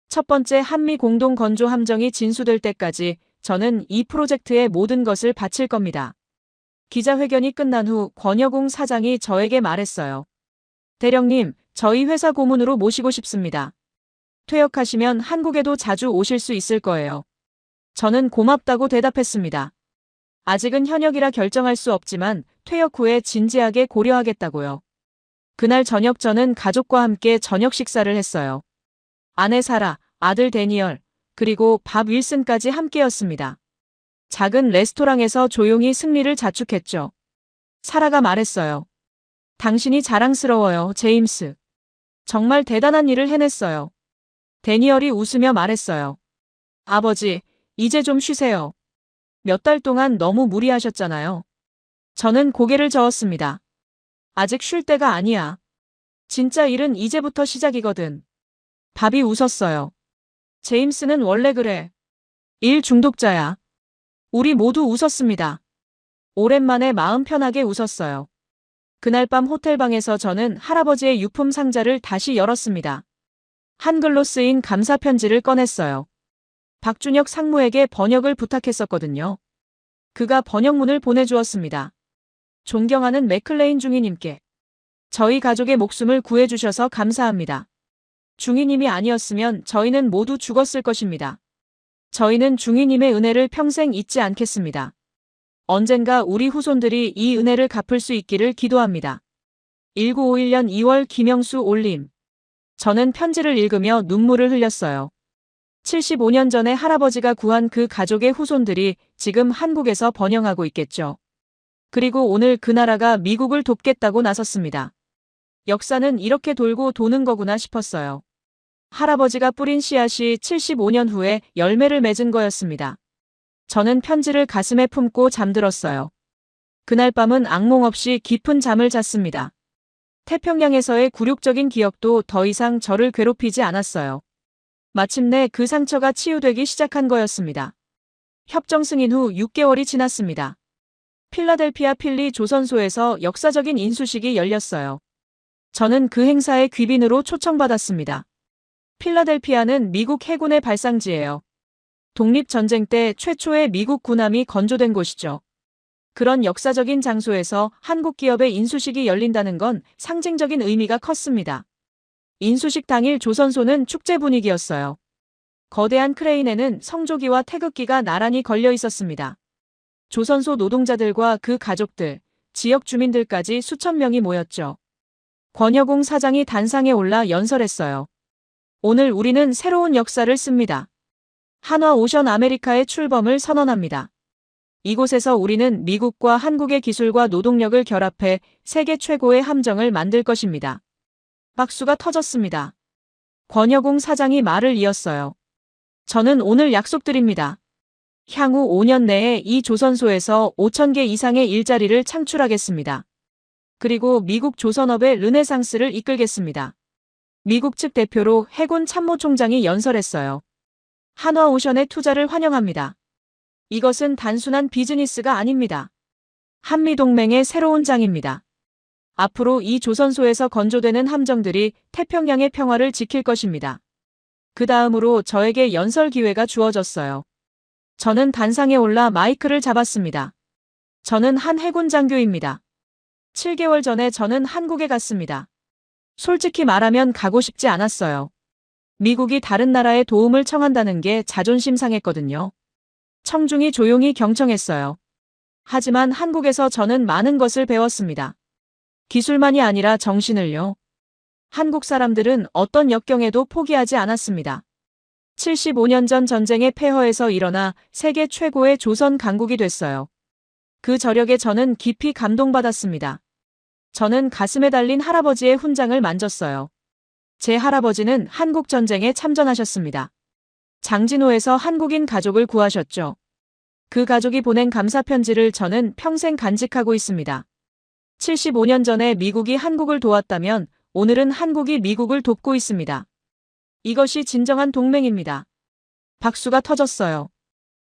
첫 번째 한미 공동 건조 함정이 진수될 때까지 저는 이 프로젝트의 모든 것을 바칠 겁니다. 기자회견이 끝난 후 권여궁 사장이 저에게 말했어요. 대령님, 저희 회사 고문으로 모시고 싶습니다. 퇴역하시면 한국에도 자주 오실 수 있을 거예요. 저는 고맙다고 대답했습니다. 아직은 현역이라 결정할 수 없지만 퇴역 후에 진지하게 고려하겠다고요. 그날 저녁 저는 가족과 함께 저녁 식사를 했어요. 아내 사라, 아들 데니얼, 그리고 밥 윌슨까지 함께였습니다. 작은 레스토랑에서 조용히 승리를 자축했죠. 사라가 말했어요. 당신이 자랑스러워요, 제임스. 정말 대단한 일을 해냈어요. 데니얼이 웃으며 말했어요. 아버지, 이제 좀 쉬세요. 몇 달 동안 너무 무리하셨잖아요. 저는 고개를 저었습니다. 아직 쉴 때가 아니야. 진짜 일은 이제부터 시작이거든. 밥이 웃었어요. 제임스는 원래 그래. 일 중독자야. 우리 모두 웃었습니다. 오랜만에 마음 편하게 웃었어요. 그날 밤 호텔방에서 저는 할아버지의 유품 상자를 다시 열었습니다. 한글로 쓰인 감사 편지를 꺼냈어요. 박준혁 상무에게 번역을 부탁했었거든요. 그가 번역문을 보내주었습니다. 존경하는 맥클레인 중위님께 저희 가족의 목숨을 구해주셔서 감사합니다. 중위님이 아니었으면 저희는 모두 죽었을 것입니다. 저희는 중위님의 은혜를 평생 잊지 않겠습니다. 언젠가 우리 후손들이 이 은혜를 갚을 수 있기를 기도합니다. 1951년 2월 김영수 올림. 저는 편지를 읽으며 눈물을 흘렸어요. 75년 전에 할아버지가 구한 그 가족의 후손들이 지금 한국에서 번영하고 있겠죠. 그리고 오늘 그 나라가 미국을 돕겠다고 나섰습니다. 역사는 이렇게 돌고 도는 거구나 싶었어요. 할아버지가 뿌린 씨앗이 75년 후에 열매를 맺은 거였습니다. 저는 편지를 가슴에 품고 잠들었어요. 그날 밤은 악몽 없이 깊은 잠을 잤습니다. 태평양에서의 굴욕적인 기억도 더 이상 저를 괴롭히지 않았어요. 마침내 그 상처가 치유되기 시작한 거였습니다. 협정 승인 후 6개월이 지났습니다. 필라델피아 필리 조선소에서 역사적인 인수식이 열렸어요. 저는 그 행사에 귀빈으로 초청받았습니다. 필라델피아는 미국 해군의 발상지예요. 독립전쟁 때 최초의 미국 군함이 건조된 곳이죠. 그런 역사적인 장소에서 한국 기업의 인수식이 열린다는 건 상징적인 의미가 컸습니다. 인수식 당일 조선소는 축제 분위기였어요. 거대한 크레인에는 성조기와 태극기가 나란히 걸려 있었습니다. 조선소 노동자들과 그 가족들, 지역 주민들까지 수천 명이 모였죠. 권여공 사장이 단상에 올라 연설했어요. 오늘 우리는 새로운 역사를 씁니다. 한화 오션 아메리카의 출범을 선언합니다. 이곳에서 우리는 미국과 한국의 기술과 노동력을 결합해 세계 최고의 함정을 만들 것입니다. 박수가 터졌습니다. 권여공 사장이 말을 이었어요. 저는 오늘 약속드립니다. 향후 5년 내에 이 조선소에서 5,000개 이상의 일자리를 창출하겠습니다. 그리고 미국 조선업의 르네상스를 이끌겠습니다. 미국 측 대표로 해군 참모총장이 연설했어요. 한화오션의 투자를 환영합니다. 이것은 단순한 비즈니스가 아닙니다. 한미동맹의 새로운 장입니다. 앞으로 이 조선소에서 건조되는 함정들이 태평양의 평화를 지킬 것입니다. 그 다음으로 저에게 연설 기회가 주어졌어요. 저는 단상에 올라 마이크를 잡았습니다. 저는 한 해군 장교입니다. 7개월 전에 저는 한국에 갔습니다. 솔직히 말하면 가고 싶지 않았어요. 미국이 다른 나라에 도움을 청한다는 게 자존심 상했거든요. 청중이 조용히 경청했어요. 하지만 한국에서 저는 많은 것을 배웠습니다. 기술만이 아니라 정신을요. 한국 사람들은 어떤 역경에도 포기하지 않았습니다. 75년 전 전쟁의 폐허에서 일어나 세계 최고의 조선 강국이 됐어요. 그 저력에 저는 깊이 감동받았습니다. 저는 가슴에 달린 할아버지의 훈장을 만졌어요. 제 할아버지는 한국전쟁에 참전하셨습니다. 장진호에서 한국인 가족을 구하셨죠. 그 가족이 보낸 감사편지를 저는 평생 간직하고 있습니다. 75년 전에 미국이 한국을 도왔다면 오늘은 한국이 미국을 돕고 있습니다. 이것이 진정한 동맹입니다. 박수가 터졌어요.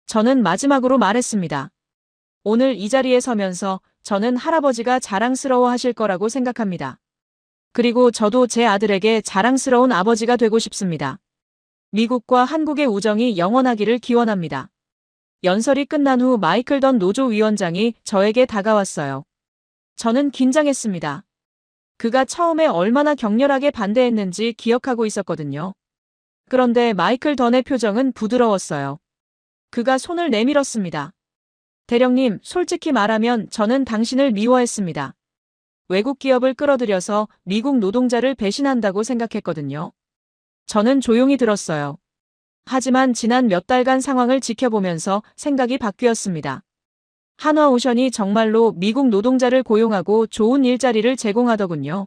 저는 마지막으로 말했습니다. 오늘 이 자리에 서면서 저는 할아버지가 자랑스러워 하실 거라고 생각합니다. 그리고 저도 제 아들에게 자랑스러운 아버지가 되고 싶습니다. 미국과 한국의 우정이 영원하기를 기원합니다. 연설이 끝난 후 마이클 던 노조 위원장이 저에게 다가왔어요. 저는 긴장했습니다. 그가 처음에 얼마나 격렬하게 반대했는지 기억하고 있었거든요. 그런데 마이클 던의 표정은 부드러웠어요. 그가 손을 내밀었습니다. 대령님, 솔직히 말하면 저는 당신을 미워했습니다. 외국 기업을 끌어들여서 미국 노동자를 배신한다고 생각했거든요. 저는 조용히 들었어요. 하지만 지난 몇 달간 상황을 지켜보면서 생각이 바뀌었습니다. 한화오션이 정말로 미국 노동자를 고용하고 좋은 일자리를 제공하더군요.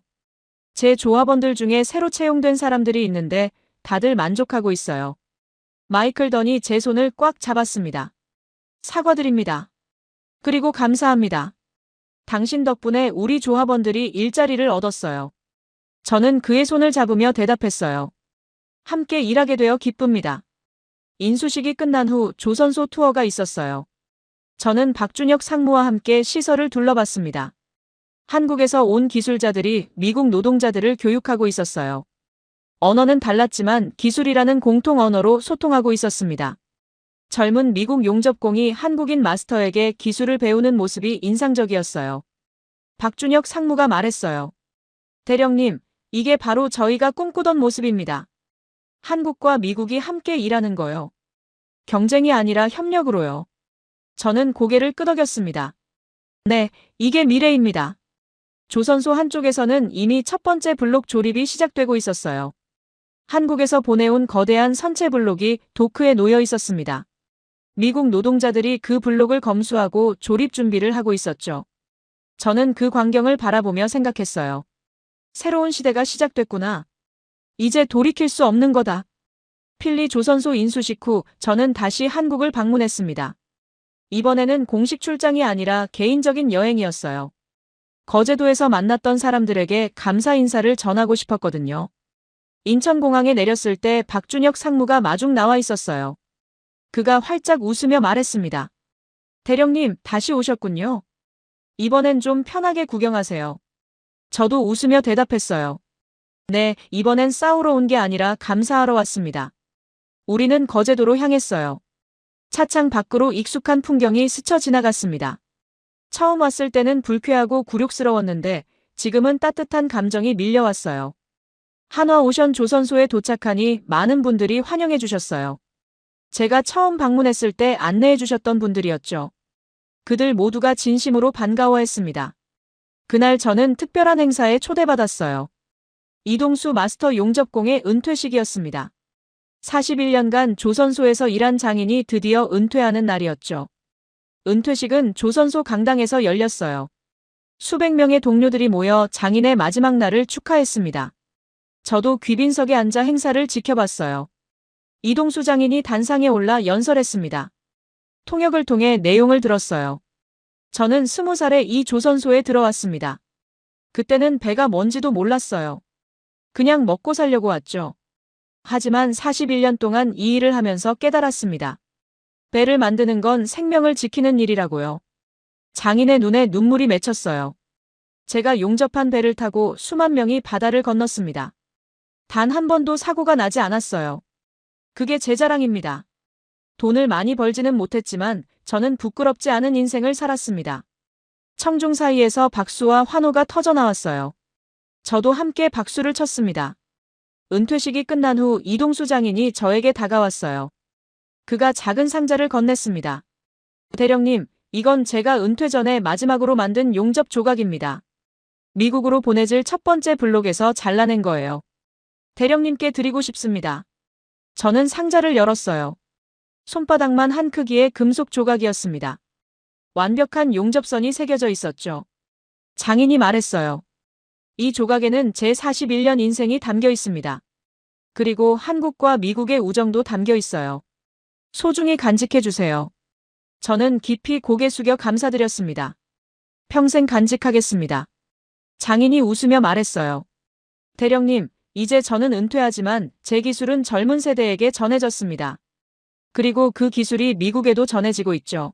제 조합원들 중에 새로 채용된 사람들이 있는데 다들 만족하고 있어요. 마이클 던이 제 손을 꽉 잡았습니다. 사과드립니다. 그리고 감사합니다. 당신 덕분에 우리 조합원들이 일자리를 얻었어요. 저는 그의 손을 잡으며 대답했어요. 함께 일하게 되어 기쁩니다. 인수식이 끝난 후 조선소 투어가 있었어요. 저는 박준혁 상무와 함께 시설을 둘러봤습니다. 한국에서 온 기술자들이 미국 노동자들을 교육하고 있었어요. 언어는 달랐지만 기술이라는 공통 언어로 소통하고 있었습니다. 젊은 미국 용접공이 한국인 마스터에게 기술을 배우는 모습이 인상적이었어요. 박준혁 상무가 말했어요. 대령님, 이게 바로 저희가 꿈꾸던 모습입니다. 한국과 미국이 함께 일하는 거요. 경쟁이 아니라 협력으로요. 저는 고개를 끄덕였습니다. 네, 이게 미래입니다. 조선소 한쪽에서는 이미 첫 번째 블록 조립이 시작되고 있었어요. 한국에서 보내온 거대한 선체 블록이 도크에 놓여 있었습니다. 미국 노동자들이 그 블록을 검수하고 조립 준비를 하고 있었죠. 저는 그 광경을 바라보며 생각했어요. 새로운 시대가 시작됐구나. 이제 돌이킬 수 없는 거다. 필리 조선소 인수식 후 저는 다시 한국을 방문했습니다. 이번에는 공식 출장이 아니라 개인적인 여행이었어요. 거제도에서 만났던 사람들에게 감사 인사를 전하고 싶었거든요. 인천공항에 내렸을 때 박준혁 상무가 마중 나와 있었어요. 그가 활짝 웃으며 말했습니다. 대령님, 다시 오셨군요. 이번엔 좀 편하게 구경하세요. 저도 웃으며 대답했어요. 네, 이번엔 싸우러 온 게 아니라 감사하러 왔습니다. 우리는 거제도로 향했어요. 차창 밖으로 익숙한 풍경이 스쳐 지나갔습니다. 처음 왔을 때는 불쾌하고 굴욕스러웠는데 지금은 따뜻한 감정이 밀려왔어요. 한화오션 조선소에 도착하니 많은 분들이 환영해 주셨어요. 제가 처음 방문했을 때 안내해 주셨던 분들이었죠. 그들 모두가 진심으로 반가워했습니다. 그날 저는 특별한 행사에 초대받았어요. 이동수 마스터 용접공의 은퇴식이었습니다. 41년간 조선소에서 일한 장인이 드디어 은퇴하는 날이었죠. 은퇴식은 조선소 강당에서 열렸어요. 수백 명의 동료들이 모여 장인의 마지막 날을 축하했습니다. 저도 귀빈석에 앉아 행사를 지켜봤어요. 이동수 장인이 단상에 올라 연설했습니다. 통역을 통해 내용을 들었어요. 저는 20살에 이 조선소에 들어왔습니다. 그때는 배가 뭔지도 몰랐어요. 그냥 먹고 살려고 왔죠. 하지만 41년 동안 이 일을 하면서 깨달았습니다. 배를 만드는 건 생명을 지키는 일이라고요. 장인의 눈에 눈물이 맺혔어요. 제가 용접한 배를 타고 수만 명이 바다를 건넜습니다. 단 한 번도 사고가 나지 않았어요. 그게 제 자랑입니다. 돈을 많이 벌지는 못했지만 저는 부끄럽지 않은 인생을 살았습니다. 청중 사이에서 박수와 환호가 터져나왔어요. 저도 함께 박수를 쳤습니다. 은퇴식이 끝난 후 이동수 장인이 저에게 다가왔어요. 그가 작은 상자를 건넸습니다. 대령님, 이건 제가 은퇴 전에 마지막으로 만든 용접 조각입니다. 미국으로 보내질 첫 번째 블록에서 잘라낸 거예요. 대령님께 드리고 싶습니다. 저는 상자를 열었어요. 손바닥만 한 크기의 금속 조각이었습니다. 완벽한 용접선이 새겨져 있었죠. 장인이 말했어요. 이 조각에는 제 41년 인생이 담겨 있습니다. 그리고 한국과 미국의 우정도 담겨 있어요. 소중히 간직해 주세요. 저는 깊이 고개 숙여 감사드렸습니다. 평생 간직하겠습니다. 장인이 웃으며 말했어요. 대령님, 이제 저는 은퇴하지만 제 기술은 젊은 세대에게 전해졌습니다. 그리고 그 기술이 미국에도 전해지고 있죠.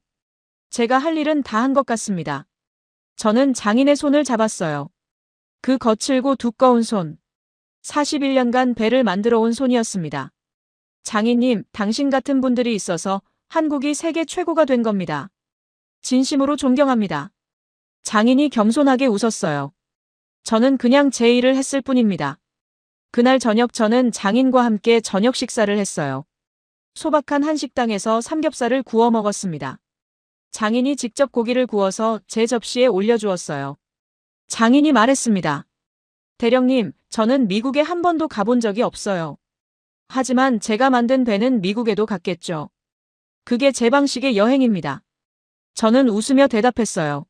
제가 할 일은 다 한 것 같습니다. 저는 장인의 손을 잡았어요. 그 거칠고 두꺼운 손. 41년간 배를 만들어 온 손이었습니다. 장인님, 당신 같은 분들이 있어서 한국이 세계 최고가 된 겁니다. 진심으로 존경합니다. 장인이 겸손하게 웃었어요. 저는 그냥 제 일을 했을 뿐입니다. 그날 저녁 저는 장인과 함께 저녁 식사를 했어요. 소박한 한식당에서 삼겹살을 구워 먹었습니다. 장인이 직접 고기를 구워서 제 접시에 올려주었어요. 장인이 말했습니다. 대령님, 저는 미국에 한 번도 가본 적이 없어요. 하지만 제가 만든 배는 미국에도 갔겠죠. 그게 제 방식의 여행입니다. 저는 웃으며 대답했어요.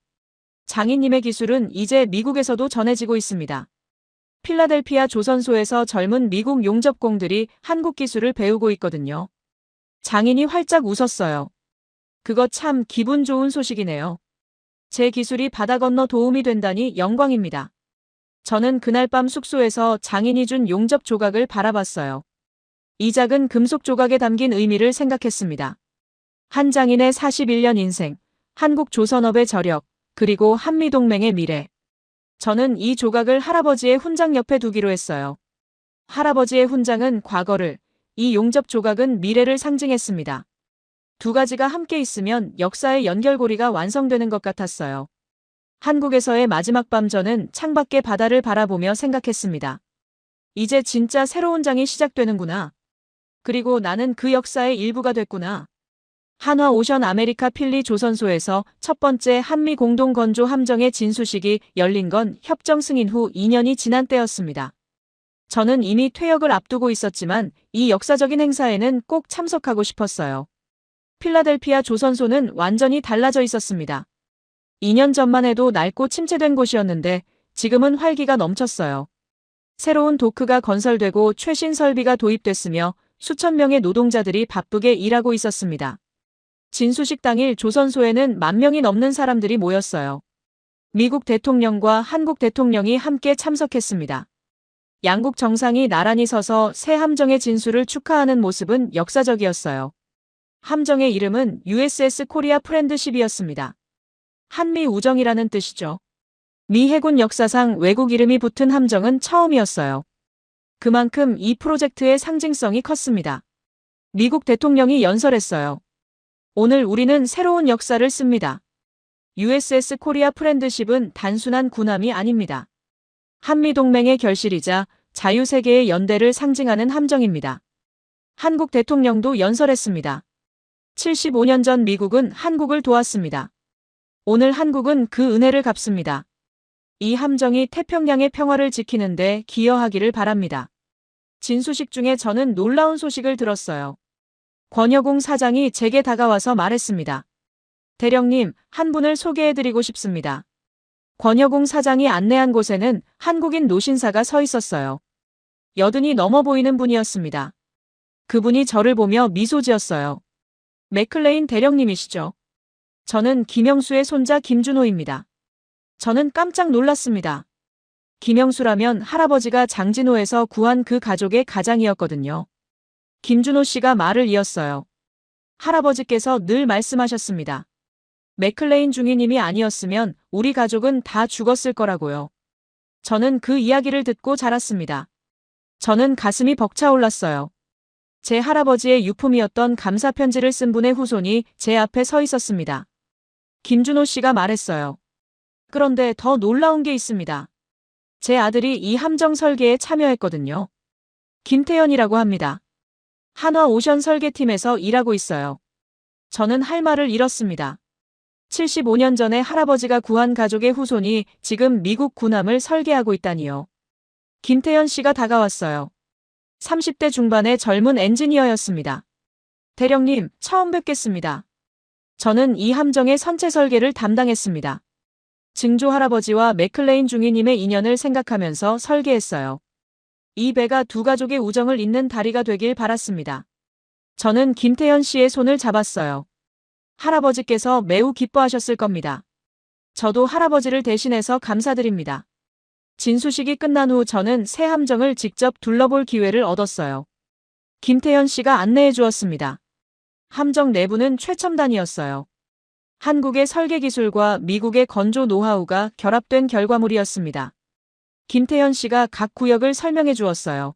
장인님의 기술은 이제 미국에서도 전해지고 있습니다. 필라델피아 조선소에서 젊은 미국 용접공들이 한국 기술을 배우고 있거든요. 장인이 활짝 웃었어요. 그거 참 기분 좋은 소식이네요. 제 기술이 바다 건너 도움이 된다니 영광입니다. 저는 그날 밤 숙소에서 장인이 준 용접 조각을 바라봤어요. 이 작은 금속 조각에 담긴 의미를 생각했습니다. 한 장인의 41년 인생, 한국 조선업의 저력, 그리고 한미동맹의 미래. 저는 이 조각을 할아버지의 훈장 옆에 두기로 했어요. 할아버지의 훈장은 과거를, 이 용접 조각은 미래를 상징했습니다. 두 가지가 함께 있으면 역사의 연결고리가 완성되는 것 같았어요. 한국에서의 마지막 밤 저는 창밖의 바다를 바라보며 생각했습니다. 이제 진짜 새로운 장이 시작되는구나. 그리고 나는 그 역사의 일부가 됐구나. 한화 오션 아메리카 필리 조선소에서 첫 번째 한미 공동 건조 함정의 진수식이 열린 건 협정 승인 후 2년이 지난 때였습니다. 저는 이미 퇴역을 앞두고 있었지만 이 역사적인 행사에는 꼭 참석하고 싶었어요. 필라델피아 조선소는 완전히 달라져 있었습니다. 2년 전만 해도 낡고 침체된 곳이었는데 지금은 활기가 넘쳤어요. 새로운 도크가 건설되고 최신 설비가 도입됐으며 수천 명의 노동자들이 바쁘게 일하고 있었습니다. 진수식 당일 조선소에는 10,000명이 넘는 사람들이 모였어요. 미국 대통령과 한국 대통령이 함께 참석했습니다. 양국 정상이 나란히 서서 새 함정의 진수를 축하하는 모습은 역사적이었어요. 함정의 이름은 USS 코리아 프렌드십이었습니다. 한미 우정이라는 뜻이죠. 미 해군 역사상 외국 이름이 붙은 함정은 처음이었어요. 그만큼 이 프로젝트의 상징성이 컸습니다. 미국 대통령이 연설했어요. 오늘 우리는 새로운 역사를 씁니다. USS 코리아 프렌드십은 단순한 군함이 아닙니다. 한미동맹의 결실이자 자유세계의 연대를 상징하는 함정입니다. 한국 대통령도 연설했습니다. 75년 전 미국은 한국을 도왔습니다. 오늘 한국은 그 은혜를 갚습니다. 이 함정이 태평양의 평화를 지키는데 기여하기를 바랍니다. 진수식 중에 저는 놀라운 소식을 들었어요. 권여공 사장이 제게 다가와서 말했습니다. 대령님, 한 분을 소개해드리고 싶습니다. 권여공 사장이 안내한 곳에는 한국인 노신사가 서 있었어요. 여든이 넘어 보이는 분이었습니다. 그분이 저를 보며 미소 지었어요. 맥클레인 대령님이시죠? 저는 김영수의 손자 김준호입니다. 저는 깜짝 놀랐습니다. 김영수라면 할아버지가 장진호에서 구한 그 가족의 가장이었거든요. 김준호 씨가 말을 이었어요. 할아버지께서 늘 말씀하셨습니다. 맥클레인 중위님이 아니었으면 우리 가족은 다 죽었을 거라고요. 저는 그 이야기를 듣고 자랐습니다. 저는 가슴이 벅차올랐어요. 제 할아버지의 유품이었던 감사편지를 쓴 분의 후손이 제 앞에 서 있었습니다. 김준호 씨가 말했어요. 그런데 더 놀라운 게 있습니다. 제 아들이 이 함정 설계에 참여했거든요. 김태현이라고 합니다. 한화 오션 설계팀에서 일하고 있어요. 저는 할 말을 잃었습니다. 75년 전에 할아버지가 구한 가족의 후손이 지금 미국 군함을 설계하고 있다니요. 김태현 씨가 다가왔어요. 30대 중반의 젊은 엔지니어였습니다. 대령님, 처음 뵙겠습니다. 저는 이 함정의 선체 설계를 담당했습니다. 증조 할아버지와 맥클레인 중위님의 인연을 생각하면서 설계했어요. 이 배가 두 가족의 우정을 잇는 다리가 되길 바랐습니다. 저는 김태현 씨의 손을 잡았어요. 할아버지께서 매우 기뻐하셨을 겁니다. 저도 할아버지를 대신해서 감사드립니다. 진수식이 끝난 후 저는 새 함정을 직접 둘러볼 기회를 얻었어요. 김태현 씨가 안내해 주었습니다. 함정 내부는 최첨단이었어요. 한국의 설계 기술과 미국의 건조 노하우가 결합된 결과물이었습니다. 김태현 씨가 각 구역을 설명해 주었어요.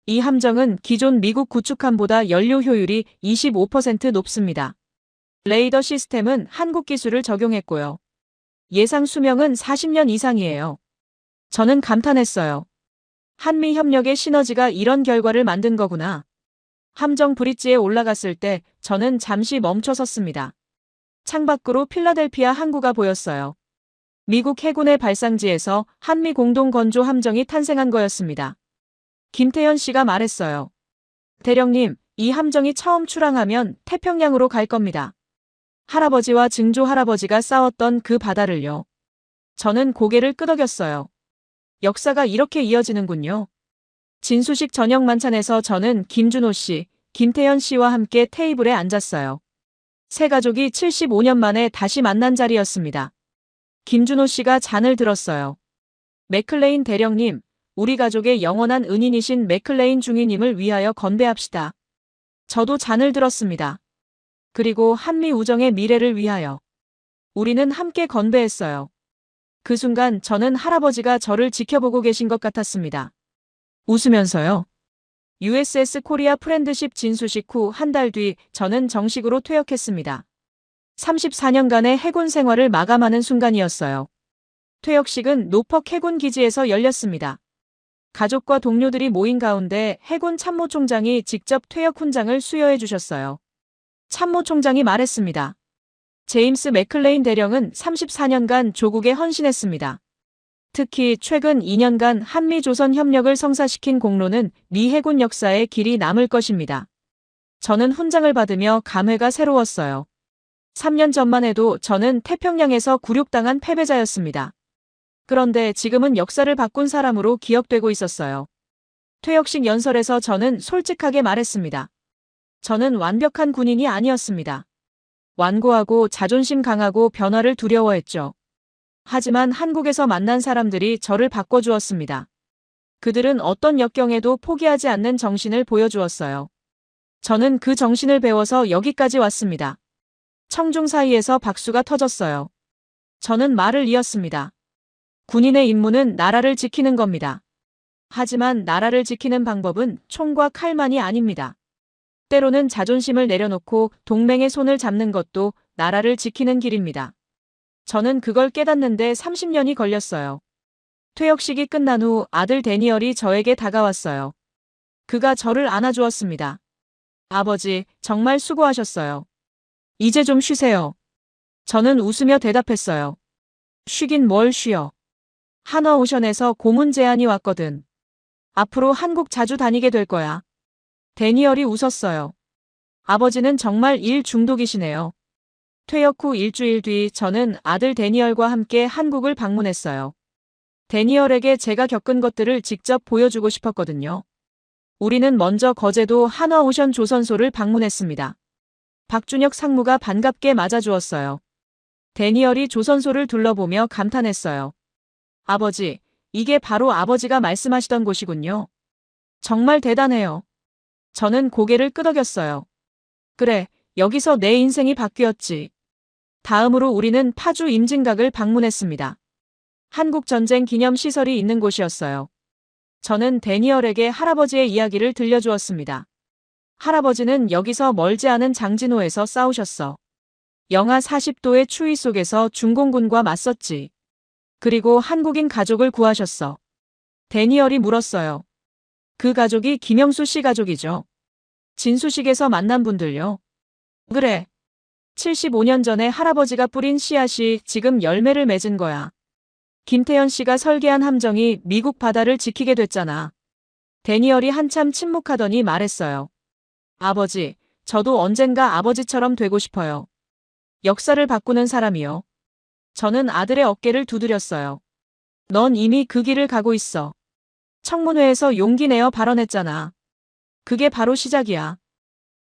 이 함정은 기존 미국 구축함보다 연료 효율이 25% 높습니다. 레이더 시스템은 한국 기술을 적용했고요. 예상 수명은 40년 이상이에요. 저는 감탄했어요. 한미 협력의 시너지가 이런 결과를 만든 거구나. 함정 브릿지에 올라갔을 때 저는 잠시 멈춰 섰습니다. 창밖으로 필라델피아 항구가 보였어요. 미국 해군의 발상지에서 한미 공동 건조 함정이 탄생한 거였습니다. 김태현 씨가 말했어요. 대령님, 이 함정이 처음 출항하면 태평양으로 갈 겁니다. 할아버지와 증조 할아버지가 싸웠던 그 바다를요. 저는 고개를 끄덕였어요. 역사가 이렇게 이어지는군요. 진수식 저녁 만찬에서 저는 김준호 씨, 김태현 씨와 함께 테이블에 앉았어요. 세 가족이 75년 만에 다시 만난 자리였습니다. 김준호 씨가 잔을 들었어요. 맥클레인 대령님, 우리 가족의 영원한 은인이신 맥클레인 중위님을 위하여 건배합시다. 저도 잔을 들었습니다. 그리고 한미 우정의 미래를 위하여. 우리는 함께 건배했어요. 그 순간 저는 할아버지가 저를 지켜보고 계신 것 같았습니다. 웃으면서요. USS 코리아 프렌드십 진수식 후 한 달 뒤 저는 정식으로 퇴역했습니다. 34년간의 해군 생활을 마감하는 순간이었어요. 퇴역식은 노퍽 해군 기지에서 열렸습니다. 가족과 동료들이 모인 가운데 해군 참모총장이 직접 퇴역 훈장을 수여해 주셨어요. 참모총장이 말했습니다. 제임스 맥클레인 대령은 34년간 조국에 헌신했습니다. 특히 최근 2년간 한미조선 협력을 성사시킨 공로는 미 해군 역사에 길이 남을 것입니다. 저는 훈장을 받으며 감회가 새로웠어요. 3년 전만 해도 저는 태평양에서 굴욕당한 패배자였습니다. 그런데 지금은 역사를 바꾼 사람으로 기억되고 있었어요. 퇴역식 연설에서 저는 솔직하게 말했습니다. 저는 완벽한 군인이 아니었습니다. 완고하고 자존심 강하고 변화를 두려워했죠. 하지만 한국에서 만난 사람들이 저를 바꿔주었습니다. 그들은 어떤 역경에도 포기하지 않는 정신을 보여주었어요. 저는 그 정신을 배워서 여기까지 왔습니다. 청중 사이에서 박수가 터졌어요. 저는 말을 이었습니다. 군인의 임무는 나라를 지키는 겁니다. 하지만 나라를 지키는 방법은 총과 칼만이 아닙니다. 때로는 자존심을 내려놓고 동맹의 손을 잡는 것도 나라를 지키는 길입니다. 저는 그걸 깨닫는데 30년이 걸렸어요. 퇴역식이 끝난 후 아들 데니얼이 저에게 다가왔어요. 그가 저를 안아주었습니다. 아버지, 정말 수고하셨어요. 이제 좀 쉬세요. 저는 웃으며 대답했어요. 쉬긴 뭘 쉬어. 한화오션에서 고문 제안이 왔거든. 앞으로 한국 자주 다니게 될 거야. 데니얼이 웃었어요. 아버지는 정말 일 중독이시네요. 퇴역 후 일주일 뒤 저는 아들 데니얼과 함께 한국을 방문했어요. 데니얼에게 제가 겪은 것들을 직접 보여주고 싶었거든요. 우리는 먼저 거제도 한화오션 조선소를 방문했습니다. 박준혁 상무가 반갑게 맞아주었어요. 데니얼이 조선소를 둘러보며 감탄했어요. 아버지, 이게 바로 아버지가 말씀하시던 곳이군요. 정말 대단해요. 저는 고개를 끄덕였어요. 그래, 여기서 내 인생이 바뀌었지. 다음으로 우리는 파주 임진각을 방문했습니다. 한국전쟁 기념시설이 있는 곳이었어요. 저는 데니얼에게 할아버지의 이야기를 들려주었습니다. 할아버지는 여기서 멀지 않은 장진호에서 싸우셨어. 영하 40도의 추위 속에서 중공군과 맞섰지. 그리고 한국인 가족을 구하셨어. 데니얼이 물었어요. 그 가족이 김영수 씨 가족이죠. 진수식에서 만난 분들요. 그래. 75년 전에 할아버지가 뿌린 씨앗이 지금 열매를 맺은 거야. 김태현 씨가 설계한 함정이 미국 바다를 지키게 됐잖아. 데니얼이 한참 침묵하더니 말했어요. 아버지, 저도 언젠가 아버지처럼 되고 싶어요. 역사를 바꾸는 사람이요. 저는 아들의 어깨를 두드렸어요. 넌 이미 그 길을 가고 있어. 청문회에서 용기 내어 발언했잖아. 그게 바로 시작이야.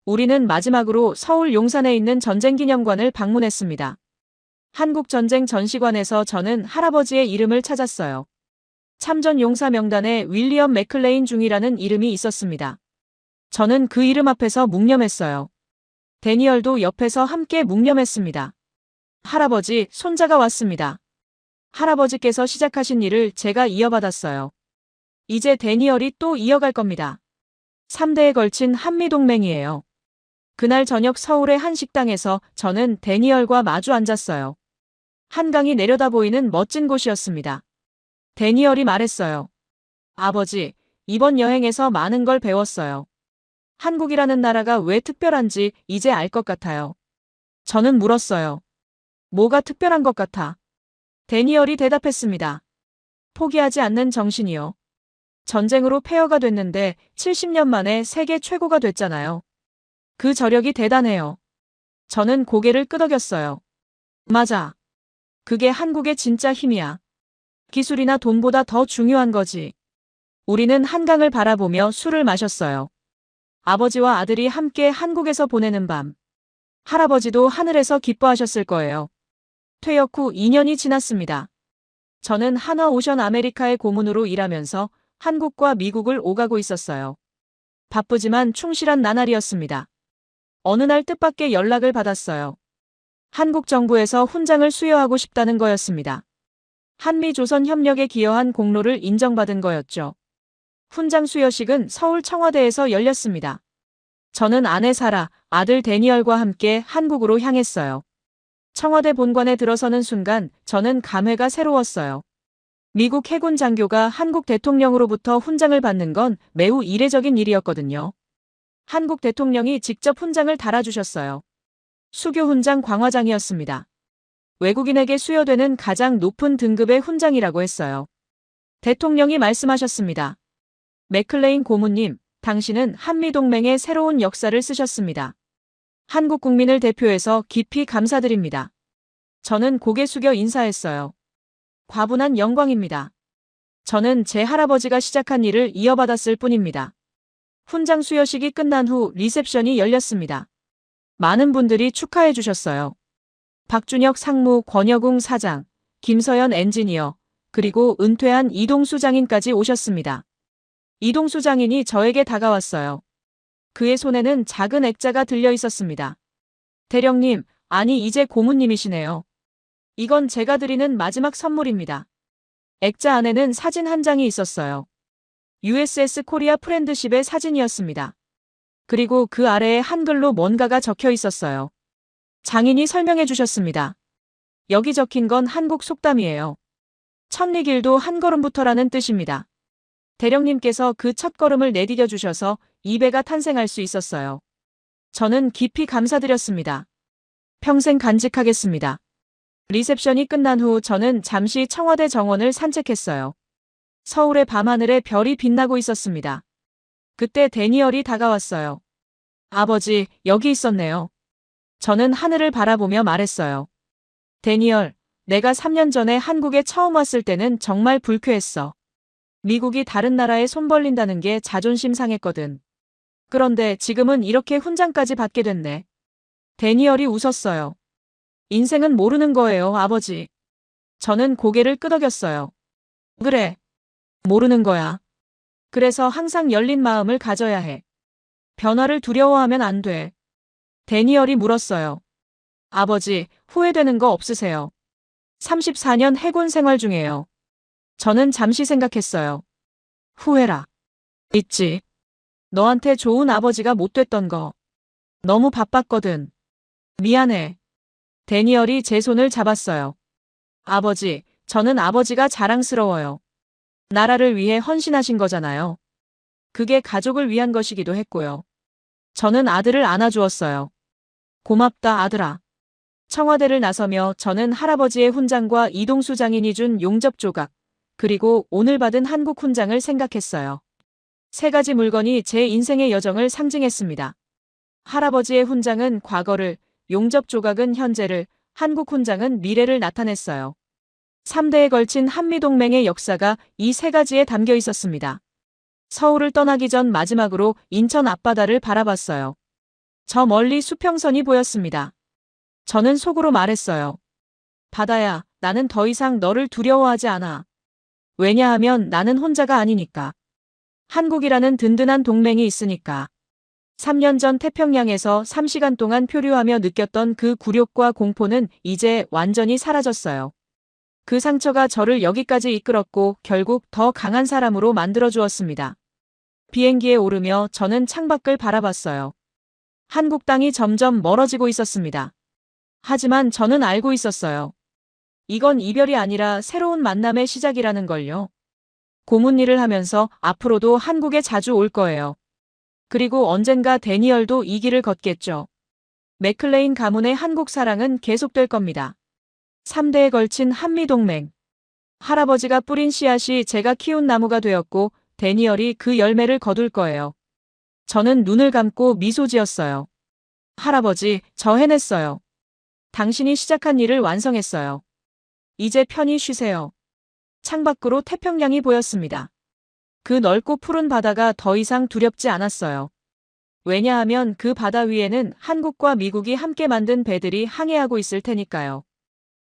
우리는 마지막으로 서울 용산에 있는 전쟁기념관을 방문했습니다. 한국전쟁 전시관에서 저는 할아버지의 이름을 찾았어요. 참전 용사 명단에 윌리엄 맥클레인 중이라는 이름이 있었습니다. 저는 그 이름 앞에서 묵념했어요. 데니얼도 옆에서 함께 묵념했습니다. 할아버지, 손자가 왔습니다. 할아버지께서 시작하신 일을 제가 이어받았어요. 이제 데니얼이 또 이어갈 겁니다. 3대에 걸친 한미동맹이에요. 그날 저녁 서울의 한 식당에서 저는 데니얼과 마주 앉았어요. 한강이 내려다 보이는 멋진 곳이었습니다. 데니얼이 말했어요. 아버지, 이번 여행에서 많은 걸 배웠어요. 한국이라는 나라가 왜 특별한지 이제 알 것 같아요. 저는 물었어요. 뭐가 특별한 것 같아? 데니얼이 대답했습니다. 포기하지 않는 정신이요. 전쟁으로 폐허가 됐는데 70년 만에 세계 최고가 됐잖아요. 그 저력이 대단해요. 저는 고개를 끄덕였어요. 맞아. 그게 한국의 진짜 힘이야. 기술이나 돈보다 더 중요한 거지. 우리는 한강을 바라보며 술을 마셨어요. 아버지와 아들이 함께 한국에서 보내는 밤. 할아버지도 하늘에서 기뻐하셨을 거예요. 퇴역 후 2년이 지났습니다. 저는 한화오션 아메리카의 고문으로 일하면서 한국과 미국을 오가고 있었어요. 바쁘지만 충실한 나날이었습니다. 어느 날 뜻밖의 연락을 받았어요. 한국 정부에서 훈장을 수여하고 싶다는 거였습니다. 한미조선 협력에 기여한 공로를 인정받은 거였죠. 훈장 수여식은 서울 청와대에서 열렸습니다. 저는 아내 사라, 아들 데니얼과 함께 한국으로 향했어요. 청와대 본관에 들어서는 순간 저는 감회가 새로웠어요. 미국 해군 장교가 한국 대통령으로부터 훈장을 받는 건 매우 이례적인 일이었거든요. 한국 대통령이 직접 훈장을 달아주셨어요. 수교 훈장 광화장이었습니다. 외국인에게 수여되는 가장 높은 등급의 훈장이라고 했어요. 대통령이 말씀하셨습니다. 맥클레인 고문님, 당신은 한미동맹의 새로운 역사를 쓰셨습니다. 한국 국민을 대표해서 깊이 감사드립니다. 저는 고개 숙여 인사했어요. 과분한 영광입니다. 저는 제 할아버지가 시작한 일을 이어받았을 뿐입니다. 훈장 수여식이 끝난 후 리셉션이 열렸습니다. 많은 분들이 축하해 주셨어요. 박준혁 상무, 권여궁 사장, 김서연 엔지니어, 그리고 은퇴한 이동수 장인까지 오셨습니다. 이동수 장인이 저에게 다가왔어요. 그의 손에는 작은 액자가 들려 있었습니다. 대령님, 아니 이제 고문님이시네요. 이건 제가 드리는 마지막 선물입니다. 액자 안에는 사진 한 장이 있었어요. USS 코리아 프렌드십의 사진이었습니다. 그리고 그 아래에 한글로 뭔가가 적혀 있었어요. 장인이 설명해 주셨습니다. 여기 적힌 건 한국 속담이에요. 첫리길도 한 걸음부터라는 뜻입니다. 대령님께서 그 첫 걸음을 내디뎌 주셔서 이 배가 탄생할 수 있었어요. 저는 깊이 감사드렸습니다. 평생 간직하겠습니다. 리셉션이 끝난 후 저는 잠시 청와대 정원을 산책했어요. 서울의 밤하늘에 별이 빛나고 있었습니다. 그때 데니얼이 다가왔어요. 아버지, 여기 있었네요. 저는 하늘을 바라보며 말했어요. 데니얼, 내가 3년 전에 한국에 처음 왔을 때는 정말 불쾌했어. 미국이 다른 나라에 손 벌린다는 게 자존심 상했거든. 그런데 지금은 이렇게 훈장까지 받게 됐네. 데니얼이 웃었어요. 인생은 모르는 거예요, 아버지. 저는 고개를 끄덕였어요. 그래. 모르는 거야. 그래서 항상 열린 마음을 가져야 해. 변화를 두려워하면 안 돼. 데니얼이 물었어요. 아버지, 후회되는 거 없으세요? 34년 해군 생활 중에요. 저는 잠시 생각했어요. 후회라. 있지. 너한테 좋은 아버지가 못 됐던 거. 너무 바빴거든. 미안해. 데니얼이 제 손을 잡았어요. 아버지, 저는 아버지가 자랑스러워요. 나라를 위해 헌신하신 거잖아요. 그게 가족을 위한 것이기도 했고요. 저는 아들을 안아주었어요. 고맙다, 아들아. 청와대를 나서며 저는 할아버지의 훈장과 이동수 장인이 준 용접 조각, 그리고 오늘 받은 한국 훈장을 생각했어요. 세 가지 물건이 제 인생의 여정을 상징했습니다. 할아버지의 훈장은 과거를, 용접 조각은 현재를, 한국 훈장은 미래를 나타냈어요. 3대에 걸친 한미동맹의 역사가 이 세 가지에 담겨 있었습니다. 서울을 떠나기 전 마지막으로 인천 앞바다를 바라봤어요. 저 멀리 수평선이 보였습니다. 저는 속으로 말했어요. 바다야, 나는 더 이상 너를 두려워하지 않아. 왜냐하면 나는 혼자가 아니니까. 한국이라는 든든한 동맹이 있으니까. 3년 전 태평양에서 3시간 동안 표류하며 느꼈던 그 굴욕과 공포는 이제 완전히 사라졌어요. 그 상처가 저를 여기까지 이끌었고 결국 더 강한 사람으로 만들어주었습니다. 비행기에 오르며 저는 창밖을 바라봤어요. 한국 땅이 점점 멀어지고 있었습니다. 하지만 저는 알고 있었어요. 이건 이별이 아니라 새로운 만남의 시작이라는 걸요. 고문 일을 하면서 앞으로도 한국에 자주 올 거예요. 그리고 언젠가 데니얼도 이 길을 걷겠죠. 맥클레인 가문의 한국 사랑은 계속될 겁니다. 3대에 걸친 한미동맹. 할아버지가 뿌린 씨앗이 제가 키운 나무가 되었고 데니얼이 그 열매를 거둘 거예요. 저는 눈을 감고 미소 지었어요. 할아버지, 저 해냈어요. 당신이 시작한 일을 완성했어요. 이제 편히 쉬세요. 창밖으로 태평양이 보였습니다. 그 넓고 푸른 바다가 더 이상 두렵지 않았어요. 왜냐하면 그 바다 위에는 한국과 미국이 함께 만든 배들이 항해하고 있을 테니까요.